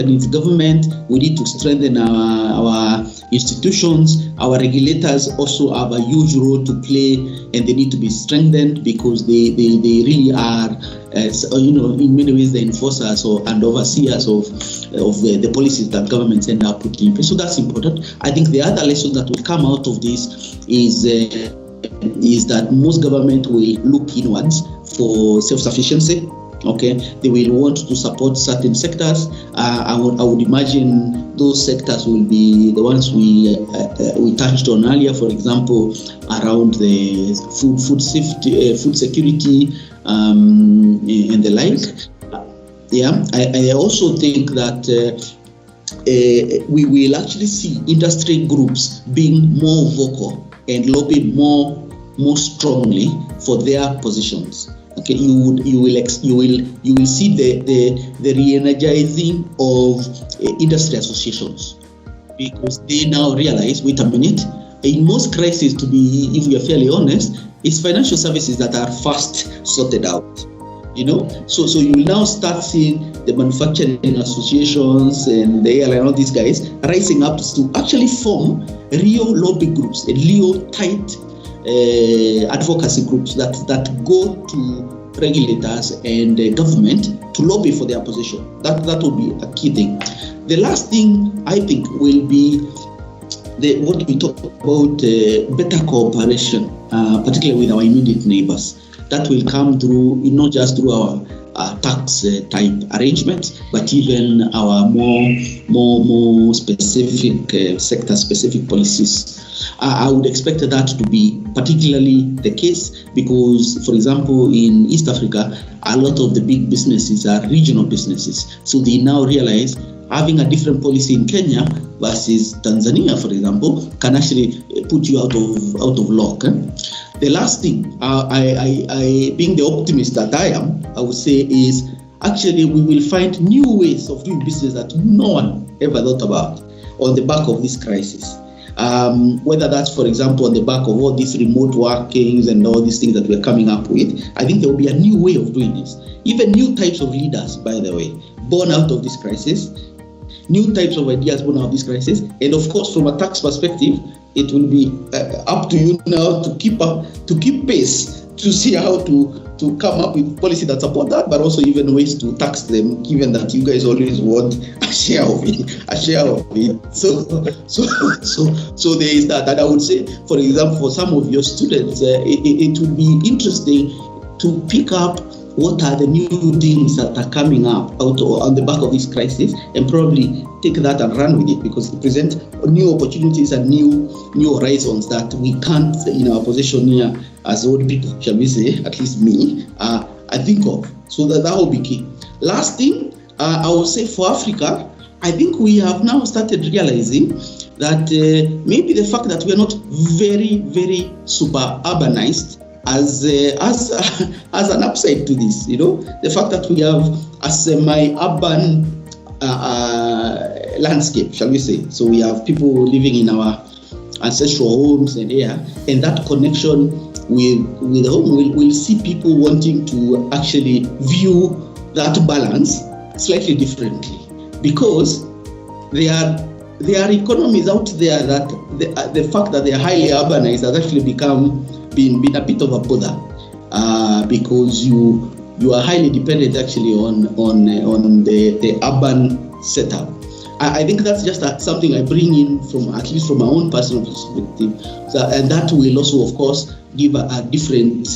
needs government. We need to strengthen our institutions. Our regulators also have a huge role to play, and they need to be strengthened because they really are, in many ways, the enforcers and overseers of the policies that governments end up putting in place. So that's important. I think the other lesson that will come out of this is that most government will look inwards for self-sufficiency. Okay, they will want to support certain sectors. I would imagine those sectors will be the ones we touched on earlier. For example, around the food safety, food security, and the like. I also think that we will actually see industry groups being more vocal and lobby more strongly for their positions. Okay, you will see the re-energizing of industry associations, because they now realize, wait a minute, in most crises, if we are fairly honest, it's financial services that are first sorted out. So you will now start seeing the manufacturing associations and the airline, all these guys rising up to actually form real lobby groups and real tight advocacy groups that go to regulators and government to lobby for their position. That will be a key thing. The last thing I think will be what we talk about, better cooperation, particularly with our immediate neighbors. That will come through, not just through our tax type arrangements, but even our more specific sector-specific policies. I would expect that to be particularly the case because, for example, in East Africa, a lot of the big businesses are regional businesses. So they now realize having a different policy in Kenya versus Tanzania, for example, can actually put you out of luck. The last thing, I being the optimist that I am, I would say is actually we will find new ways of doing business that no one ever thought about on the back of this crisis. Whether that's, for example, on the back of all these remote workings and all these things that we're coming up with, I think there will be a new way of doing this. Even new types of leaders, by the way, born out of this crisis, new types of ideas born out of this crisis. And of course, from a tax perspective, it will be up to you now to keep pace, to see how to come up with policy that support that, but also even ways to tax them, given that you guys always want a share of it. So there is that. And I would say, for example, for some of your students, it would be interesting to pick up what are the new things that are coming up out on the back of this crisis, and probably take that and run with it, because it presents new opportunities and new horizons that we can't, in our position here as old people, shall we say, at least me, I think of. So that will be key. Last thing, I would say for Africa, I think we have now started realizing that maybe the fact that we are not very, very super urbanized as an upside to this, the fact that we have a semi-urban landscape, shall we say. So we have people living in our ancestral homes and that connection with home, we'll see people wanting to actually view that balance slightly differently, because there are economies out there that the fact that they are highly urbanized has actually been a bit of a bother, because you are highly dependent actually on the urban setup. I think that's just something I bring in at least from my own personal perspective, and that will also, of course, give a different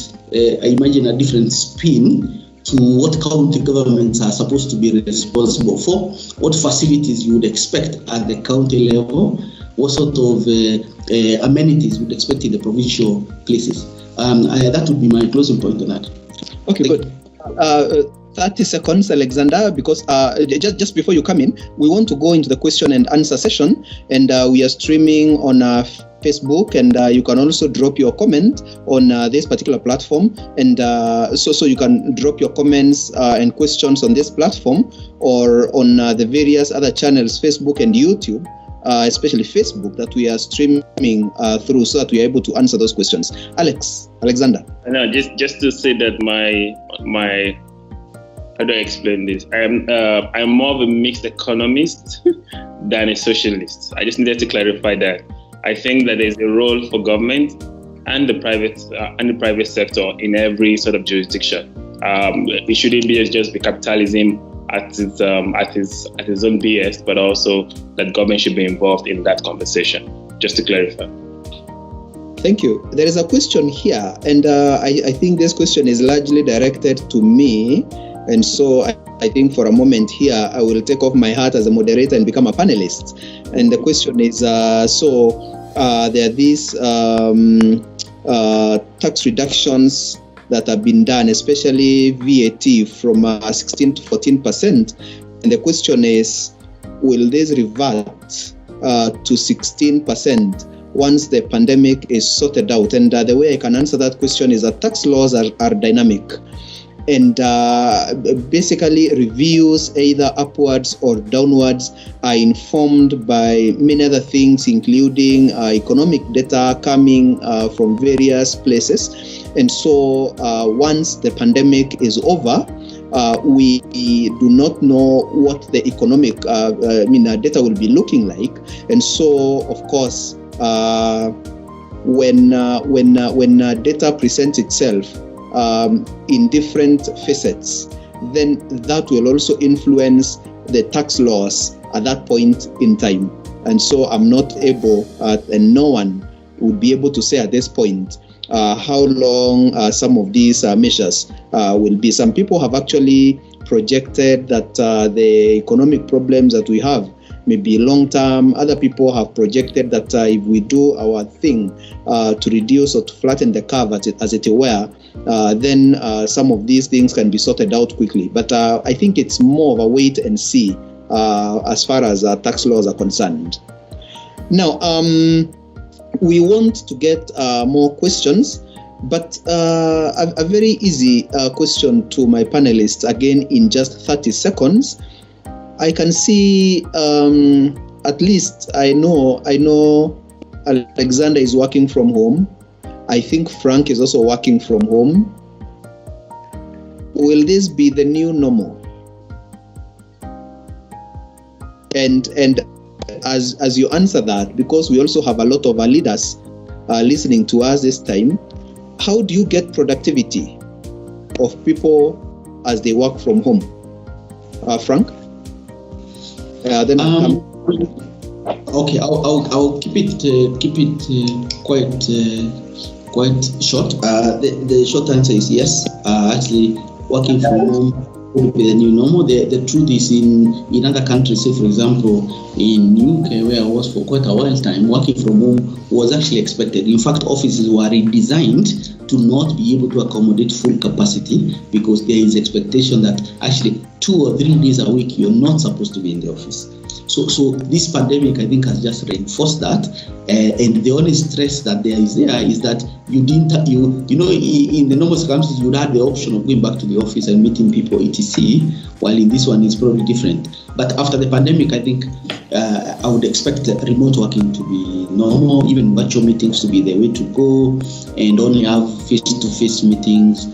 spin to what county governments are supposed to be responsible for, what facilities you would expect at the county level, what sort of amenities you would expect in the provincial places. That would be my closing point on that. Okay, good. 30 seconds, Alexander, because just before you come in, we want to go into the question and answer session, and we are streaming on Facebook, and you can also drop your comment on this particular platform, and so you can drop your comments and questions on this platform or on the various other channels, Facebook and YouTube, especially Facebook, that we are streaming through, so that we are able to answer those questions. Alexander. No, just to say that my how do I explain this? I'm more of a mixed economist than a socialist. I just needed to clarify that. I think that there's a role for government and the private sector in every sort of jurisdiction. It shouldn't be just the capitalism at its own BS, but also that government should be involved in that conversation. Just to clarify. Thank you. There is a question here, and I think this question is largely directed to me. And so I think for a moment here, I will take off my hat as a moderator and become a panelist. And the question is, there are these tax reductions that have been done, especially VAT from 16 to 14%. And the question is, will this revert to 16% once the pandemic is sorted out? And the way I can answer that question is that tax laws are dynamic. And basically reviews, either upwards or downwards, are informed by many other things, including economic data coming from various places. And so once the pandemic is over, we do not know what the economic data will be looking like. And so, of course, when data presents itself, in different facets, then that will also influence the tax laws at that point in time. And so I'm not able, and no one would be able to say at this point how long some of these measures will be. Some people have actually projected that the economic problems that we have may be long-term. Other people have projected that if we do our thing to reduce or to flatten the curve, as it were, then some of these things can be sorted out quickly. But I think it's more of a wait and see as far as tax laws are concerned. Now, we want to get more questions, but a very easy question to my panelists, again, in just 30 seconds. I can see, at least I know Alexander is working from home. I think Frank is also working from home. Will this be the new normal? And as you answer that, because we also have a lot of our leaders listening to us this time, how do you get productivity of people as they work from home? Frank? Okay, I'll keep it quite short. The short answer is yes. Actually, working from home will be the new normal. The truth is, in other countries, say for example in UK, where I was for quite a while time, working from home was actually expected. In fact, offices were redesigned to not be able to accommodate full capacity, because there is expectation that actually 2 or 3 days a week you're not supposed to be in the office. So this pandemic, I think, has just reinforced that, and the only stress that there is that you in the normal circumstances you would have the option of going back to the office and meeting people, etc. While in this one it's probably different. But after the pandemic, I think I would expect remote working to be normal, even virtual meetings to be the way to go, and only have face-to-face meetings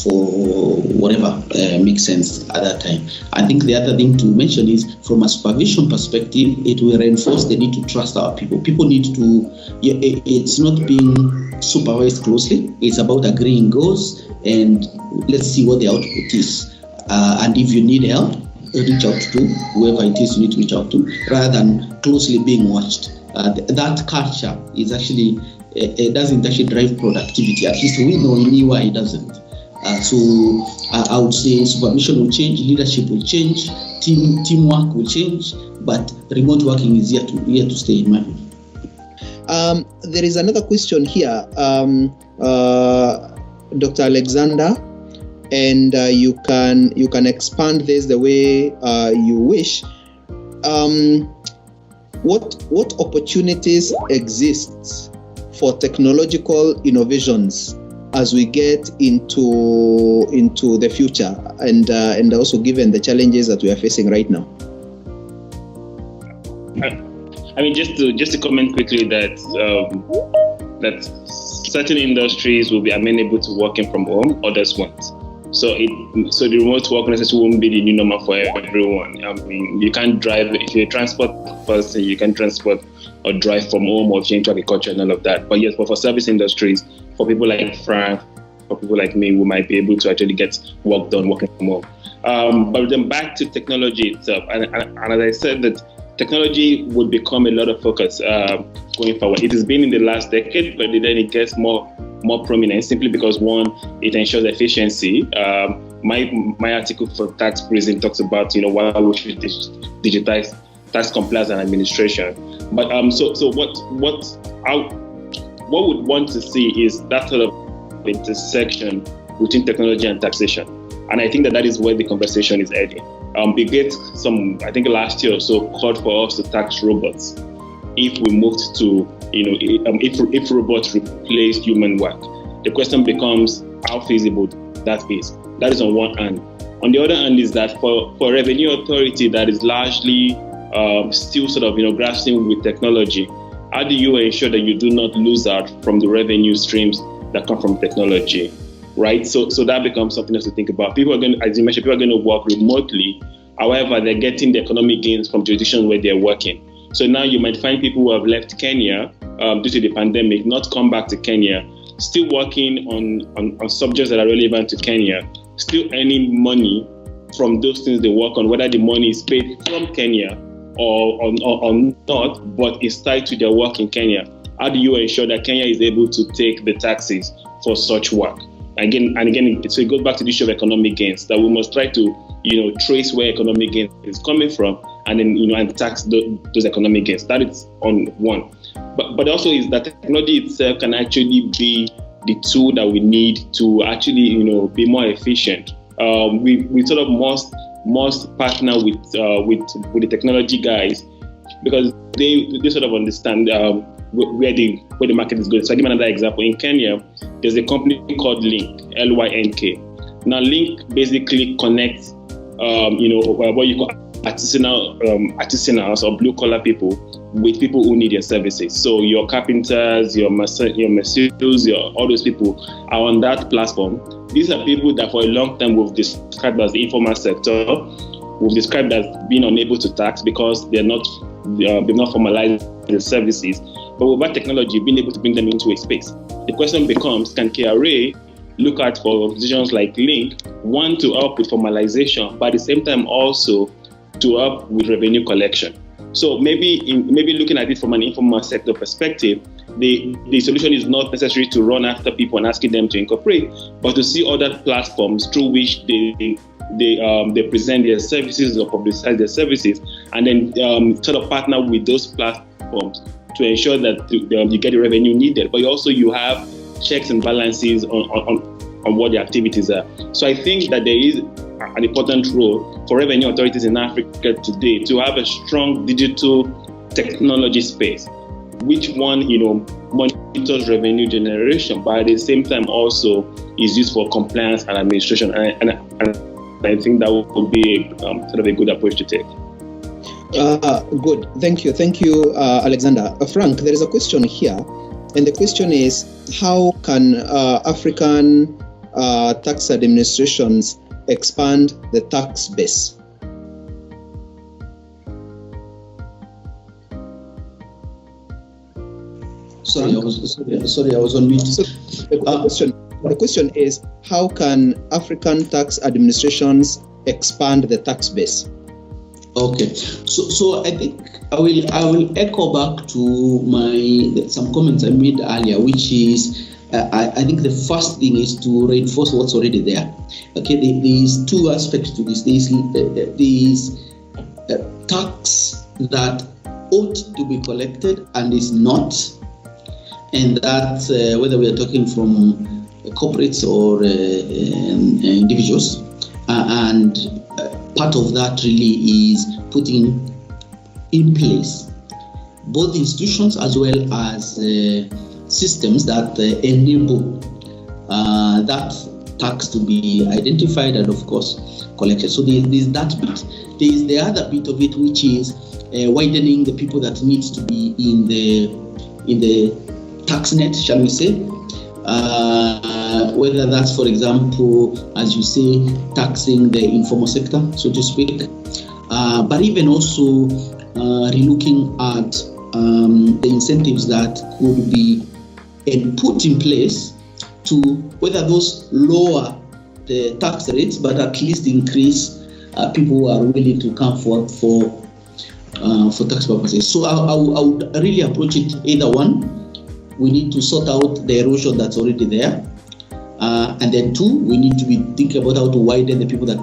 for whatever makes sense at that time. I think the other thing to mention is, from a supervision perspective, it will reinforce the need to trust our people. People need to, it's not being supervised closely, it's about agreeing goals and let's see what the output is. And if you need help, reach out to whoever it is you need to reach out to, rather than closely being watched. That culture is actually, it doesn't actually drive productivity. At least we know in EY it doesn't. So I would say supervision will change, leadership will change, teamwork will change, but remote working is here to stay, in my view. There is another question here, Dr. Alexander, and you can expand this the way you wish. What opportunities exist for technological innovations as we get into the future, and also given the challenges that we are facing right now? I mean, just to comment quickly that certain industries will be amenable to working from home, others won't. So the remote work necessarily won't be the new normal for everyone. I mean, you can't drive, if you're a transport person, you can transport or drive from home or change to agriculture and all of that. But yes, but for service industries, for people like Frank, for people like me, we might be able to actually get work done working from home. But then back to technology itself, and as I said, that technology would become a lot of focus going forward. It has been in the last decade, but then it gets more prominent simply because, one, it ensures efficiency. My article for Tax Prison talks about why we should digitize tax compliance and administration. But so what would want to see is that sort of intersection between technology and taxation, and I think that is where the conversation is heading. Bill Gates, I think last year or so, called for us to tax robots if we moved to, if robots replace human work. The question becomes how feasible that is. That is on one hand. On the other hand is that for revenue authority that is largely still sort of grasping with technology, how do you ensure that you do not lose out from the revenue streams that come from technology? Right, so that becomes something else to think about. People are going to, as you mentioned, people are going to work remotely. However, they're getting the economic gains from jurisdictions where they're working. So now you might find people who have left Kenya due to the pandemic not come back to Kenya still working on subjects that are relevant to Kenya, still earning money from those things they work on, whether the money is paid from Kenya or not, but is tied to their work in Kenya. How do you ensure that Kenya is able to take the taxes for such work? Again, so it goes back to the issue of economic gains, that we must try to, trace where economic gains is coming from, and then, and tax those economic gains. That is on one. But also is that technology itself can actually be the tool that we need to actually, be more efficient. We sort of must partner with the technology guys, because they sort of understand where the market is going. So I give another example. In Kenya, there's a company called Link, Lynk. Now Link basically connects what you call artisanals or blue collar people with people who need your services. So your carpenters, your masseurs, all those people are on that platform. These are people that for a long time we've described as the informal sector. We've described as being unable to tax because they've not formalized the services. But with that technology, being able to bring them into a space. The question becomes, can KRA look at for organizations like Link, one, to help with formalization, but at the same time also to help with revenue collection? So maybe looking at it from an informal sector perspective, the solution is not necessarily to run after people and asking them to incorporate, but to see other platforms through which they present their services or publicize their services, and then sort of partner with those platforms to ensure that you get the revenue needed. But also you have checks and balances on what the activities are. So I think that there is an important role for revenue authorities in Africa today to have a strong digital technology space, which one, monitors revenue generation, but at the same time also is used for compliance and administration. And I think that would be sort of a good approach to take. Good. Thank you, Alexander. Frank, there is a question here, and the question is, how can African tax administrations expand the tax base? Sorry, I was on mute. So the question is, how can African tax administrations expand the tax base? Okay, so I think I will echo back to some comments I made earlier, which is I think the first thing is to reinforce what's already there. Okay, there is two aspects to this. There is tax that ought to be collected and is not, and that whether we are talking from corporates or individuals, and part of that really is putting in place both institutions as well as systems that enable that tax to be identified and of course collected. So there's that bit. There is the other bit of it, which is widening the people that needs to be in the tax net, shall we say, whether that's, for example, as you say, taxing the informal sector, so to speak, but even also relooking at the incentives that could be put in place to whether those lower the tax rates, but at least increase people who are willing to come forward for tax purposes. So I would really approach it either one. We need to sort out the erosion that's already there. And then two, we need to be thinking about how to widen the people that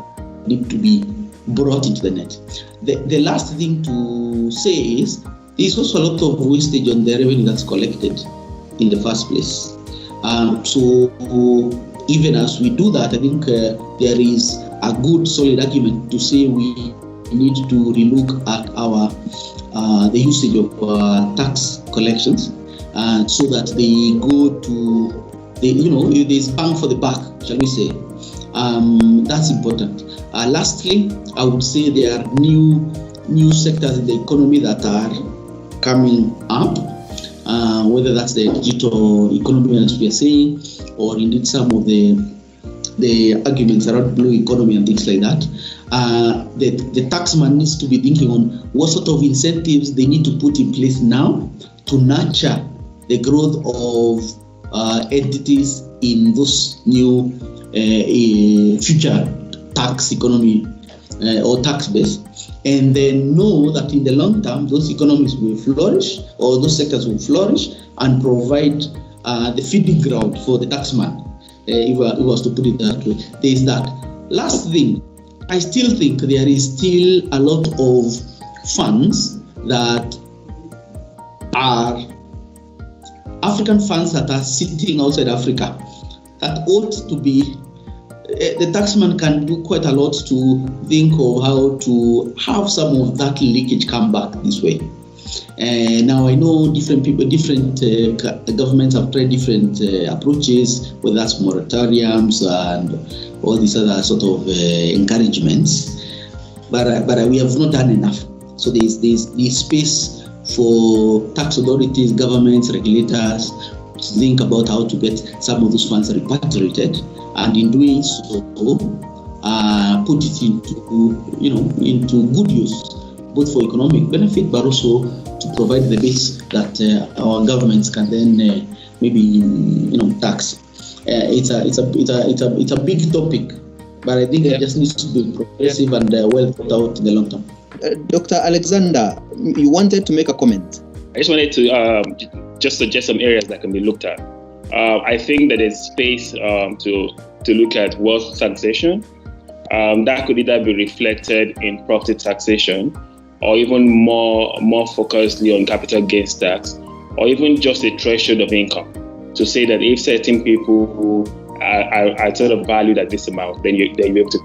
need to be brought into the net. The last thing to say is there's also a lot of wastage on the revenue that's collected in the first place. So even as we do that, I think there is a good solid argument to say we need to relook at the usage of tax collections, so that they go to there's bang for the buck, shall we say. That's important. Lastly, I would say there are new sectors in the economy that are coming up, whether that's the digital economy, as we are saying, or indeed some of the arguments around blue economy and things like that. The taxman needs to be thinking on what sort of incentives they need to put in place now to nurture the growth of entities in those new future tax economy or tax base, and then know that in the long term those economies will flourish, or those sectors will flourish and provide the feeding ground for the taxman, if I was to put it that way. There is that. Last thing, I still think there is still a lot of funds that are African funds that are sitting outside Africa that ought to be, the taxman can do quite a lot to think of how to have some of that leakage come back this way. Now I know different people, different governments have tried different approaches, whether that's moratoriums and all these other sort of encouragements, but we have not done enough. So there's space for tax authorities, governments, regulators to think about how to get some of those funds repatriated, and in doing so, put it into good use, both for economic benefit, but also to provide the base that our governments can then maybe tax. It's a big topic, but I think it just needs to be progressive and well thought out in the long term. Dr. Alexander, you wanted to make a comment. I just wanted to just suggest some areas that can be looked at. I think that there's space to look at wealth taxation. That could either be reflected in property taxation, or even more focusedly on capital gains tax, or even just a threshold of income, to say that if certain people who are sort of valued at this amount, then you'll be able to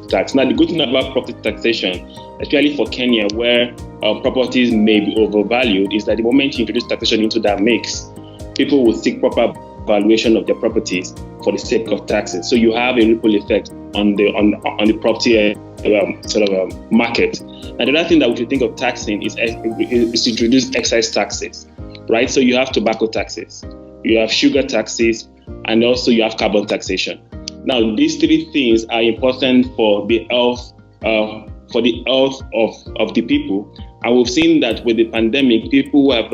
tax. Now, the good thing about property taxation, especially for Kenya, where properties may be overvalued, is that the moment you introduce taxation into that mix, people will seek proper valuation of their properties for the sake of taxes. So you have a ripple effect on the property market. And the other thing that we should think of taxing is to introduce excise taxes, right? So you have tobacco taxes, you have sugar taxes, and also you have carbon taxation. Now, these three things are important for the health of the people. And we've seen that with the pandemic, people who have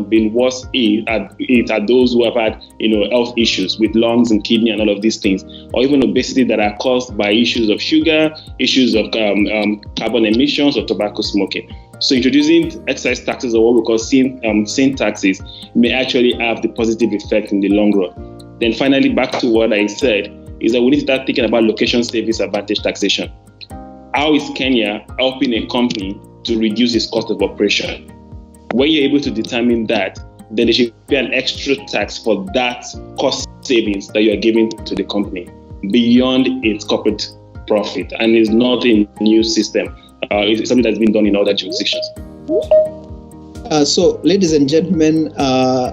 been worse are those who have had health issues with lungs and kidney and all of these things, or even obesity that are caused by issues of sugar, issues of carbon emissions, or tobacco smoking. So introducing excise taxes, or what we call sin taxes, may actually have the positive effect in the long run. Then finally, back to what I said, is that we need to start thinking about location savings advantage taxation. How is Kenya helping a company to reduce its cost of operation? When you're able to determine that, then there should be an extra tax for that cost savings that you are giving to the company beyond its corporate profit. And it's not a new system. It's something that's been done in other jurisdictions. So, ladies and gentlemen,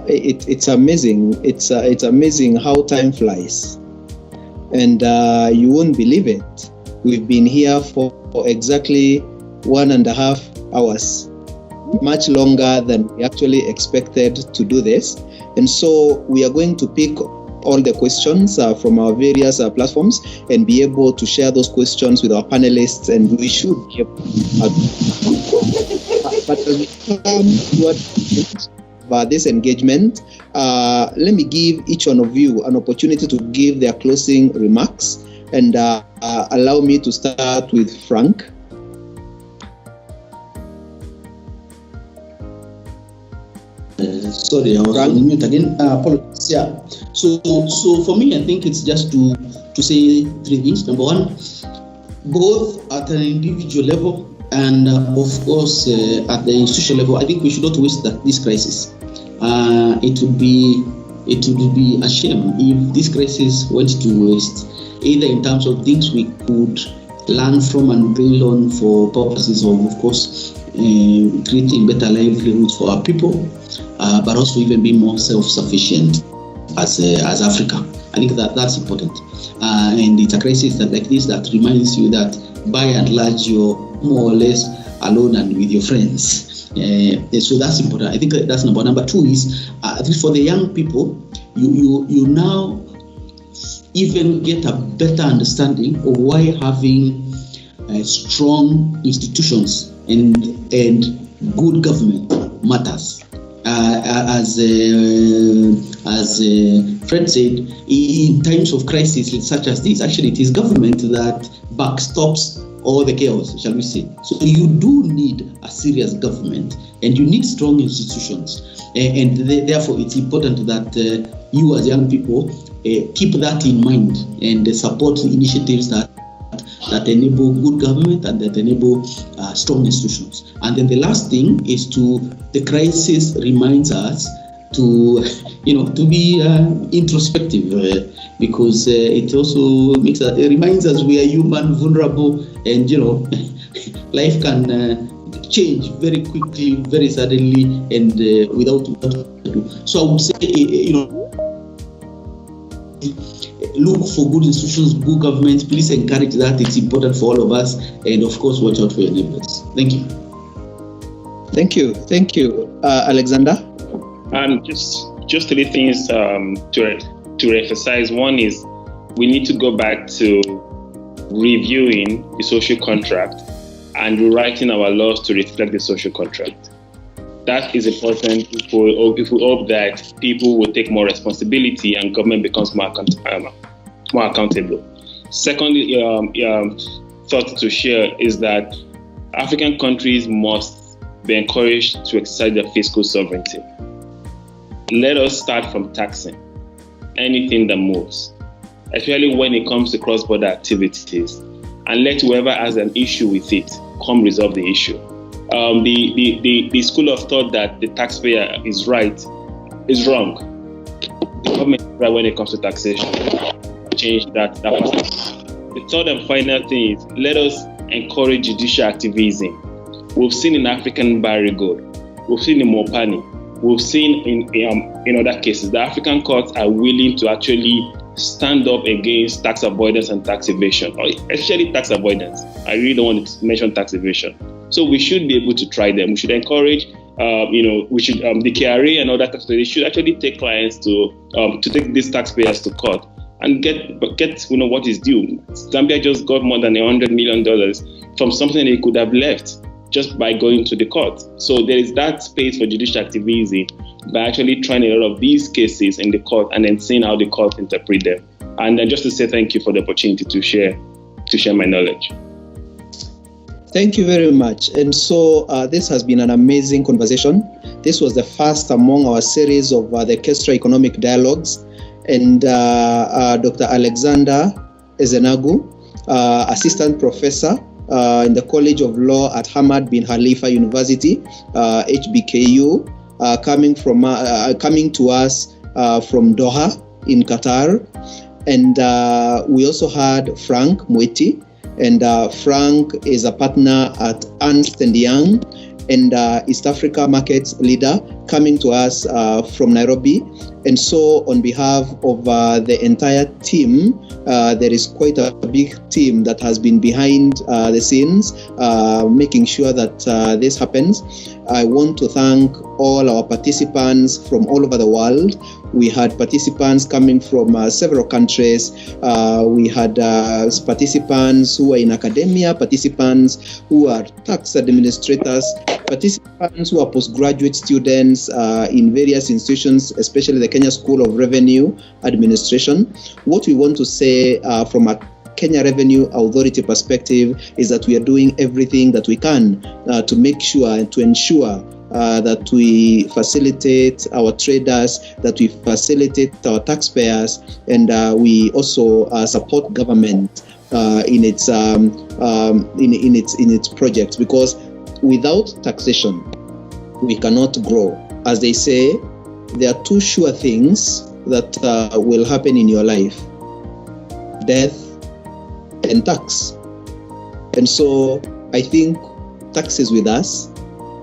it's amazing. It's amazing how time flies. And you won't believe it. We've been here for exactly 1.5 hours, much longer than we actually expected to do this. And so we are going to pick all the questions from our various platforms and be able to share those questions with our panelists, and we should hear. But as we come about this engagement, let me give each one of you an opportunity to give their closing remarks, and allow me to start with Frank. Sorry, I was on mute again. Apologies. Yeah. So for me, I think it's just to say three things. Number one, both at an individual level and of course at the institutional level, I think we should not waste this crisis. It would be a shame if this crisis went to waste, either in terms of things we could learn from and build on for purposes of course, creating better livelihoods for our people, but also even being more self-sufficient as Africa. I think that's important. And it's a crisis like this that reminds you that by and large you're more or less alone and with your friends. So that's important. I think that's number one. Number two is, at least for the young people, you now even get a better understanding of why having strong institutions and good government matters. As Fred said, in times of crisis such as this, actually it is government that backstops all the chaos, shall we say. So you do need a serious government and you need strong institutions. And therefore it's important that you as young people keep that in mind and support initiatives that enable good government and that enable strong institutions. And then the last thing is the crisis reminds us to be introspective, because it also reminds us we are human, vulnerable, and life can change very quickly, very suddenly, and without what to do. So I would say, look for good institutions, good governments. Please encourage that. It's important for all of us, and of course, watch out for your neighbors. Thank you. Thank you, Alexander. Just three things to emphasize. One is we need to go back to reviewing the social contract and rewriting our laws to reflect the social contract. That is important if we hope that people will take more responsibility and government becomes more accountable. Secondly, thought to share is that African countries must be encouraged to exercise their fiscal sovereignty. Let us start from taxing anything that moves, especially when it comes to cross-border activities, and let whoever has an issue with it come resolve the issue. The school of thought that the taxpayer is right is wrong. The government is right when it comes to taxation. Change that perspective. The third and final thing is let us encourage judicial activism. We've seen in African Barrigod, we've seen in Mopani, we've seen in other cases, the African courts are willing to actually stand up against tax avoidance and tax evasion, especially tax avoidance. I really don't want to mention tax evasion. So we should be able to try them. We should encourage, the KRA and other taxpayers should actually take clients to take these taxpayers to court and get what is due. Zambia just got more than $100 million from something they could have left just by going to the court. So there is that space for judicial activism by actually trying a lot of these cases in the court and then seeing how the court interpret them. And then just to say thank you for the opportunity to share my knowledge. Thank you very much. And so this has been an amazing conversation. This was the first among our series of the KESRA Economic Dialogues. And Dr. Alexander Ezenagu, Assistant Professor in the College of Law at Hamad bin Khalifa University, HBKU, coming to us from Doha in Qatar. And we also had Frank Mwiti. And Frank is a partner at Ernst & Young and East Africa Markets Leader, coming to us from Nairobi. And so on behalf of the entire team, there is quite a big team that has been behind the scenes, making sure that this happens. I want to thank all our participants from all over the world. We had participants coming from several countries. We had participants who are in academia, participants who are tax administrators, participants who are postgraduate students in various institutions, especially the Kenya School of Revenue Administration. What we want to say from a Kenya Revenue Authority perspective is that we are doing everything that we can to make sure and to ensure that we facilitate our traders, that we facilitate our taxpayers, and we also support government in its projects, because without taxation we cannot grow. As they say, there are two sure things that will happen in your life: death and tax. And so I think tax is with us,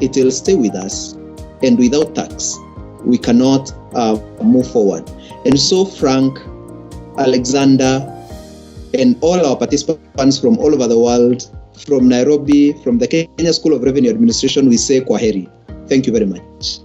it will stay with us, and without tax we cannot move forward. And so Frank, Alexander, and all our participants from all over the world, from Nairobi, from the Kenya School of Revenue Administration, we say kwaheri. Thank you very much.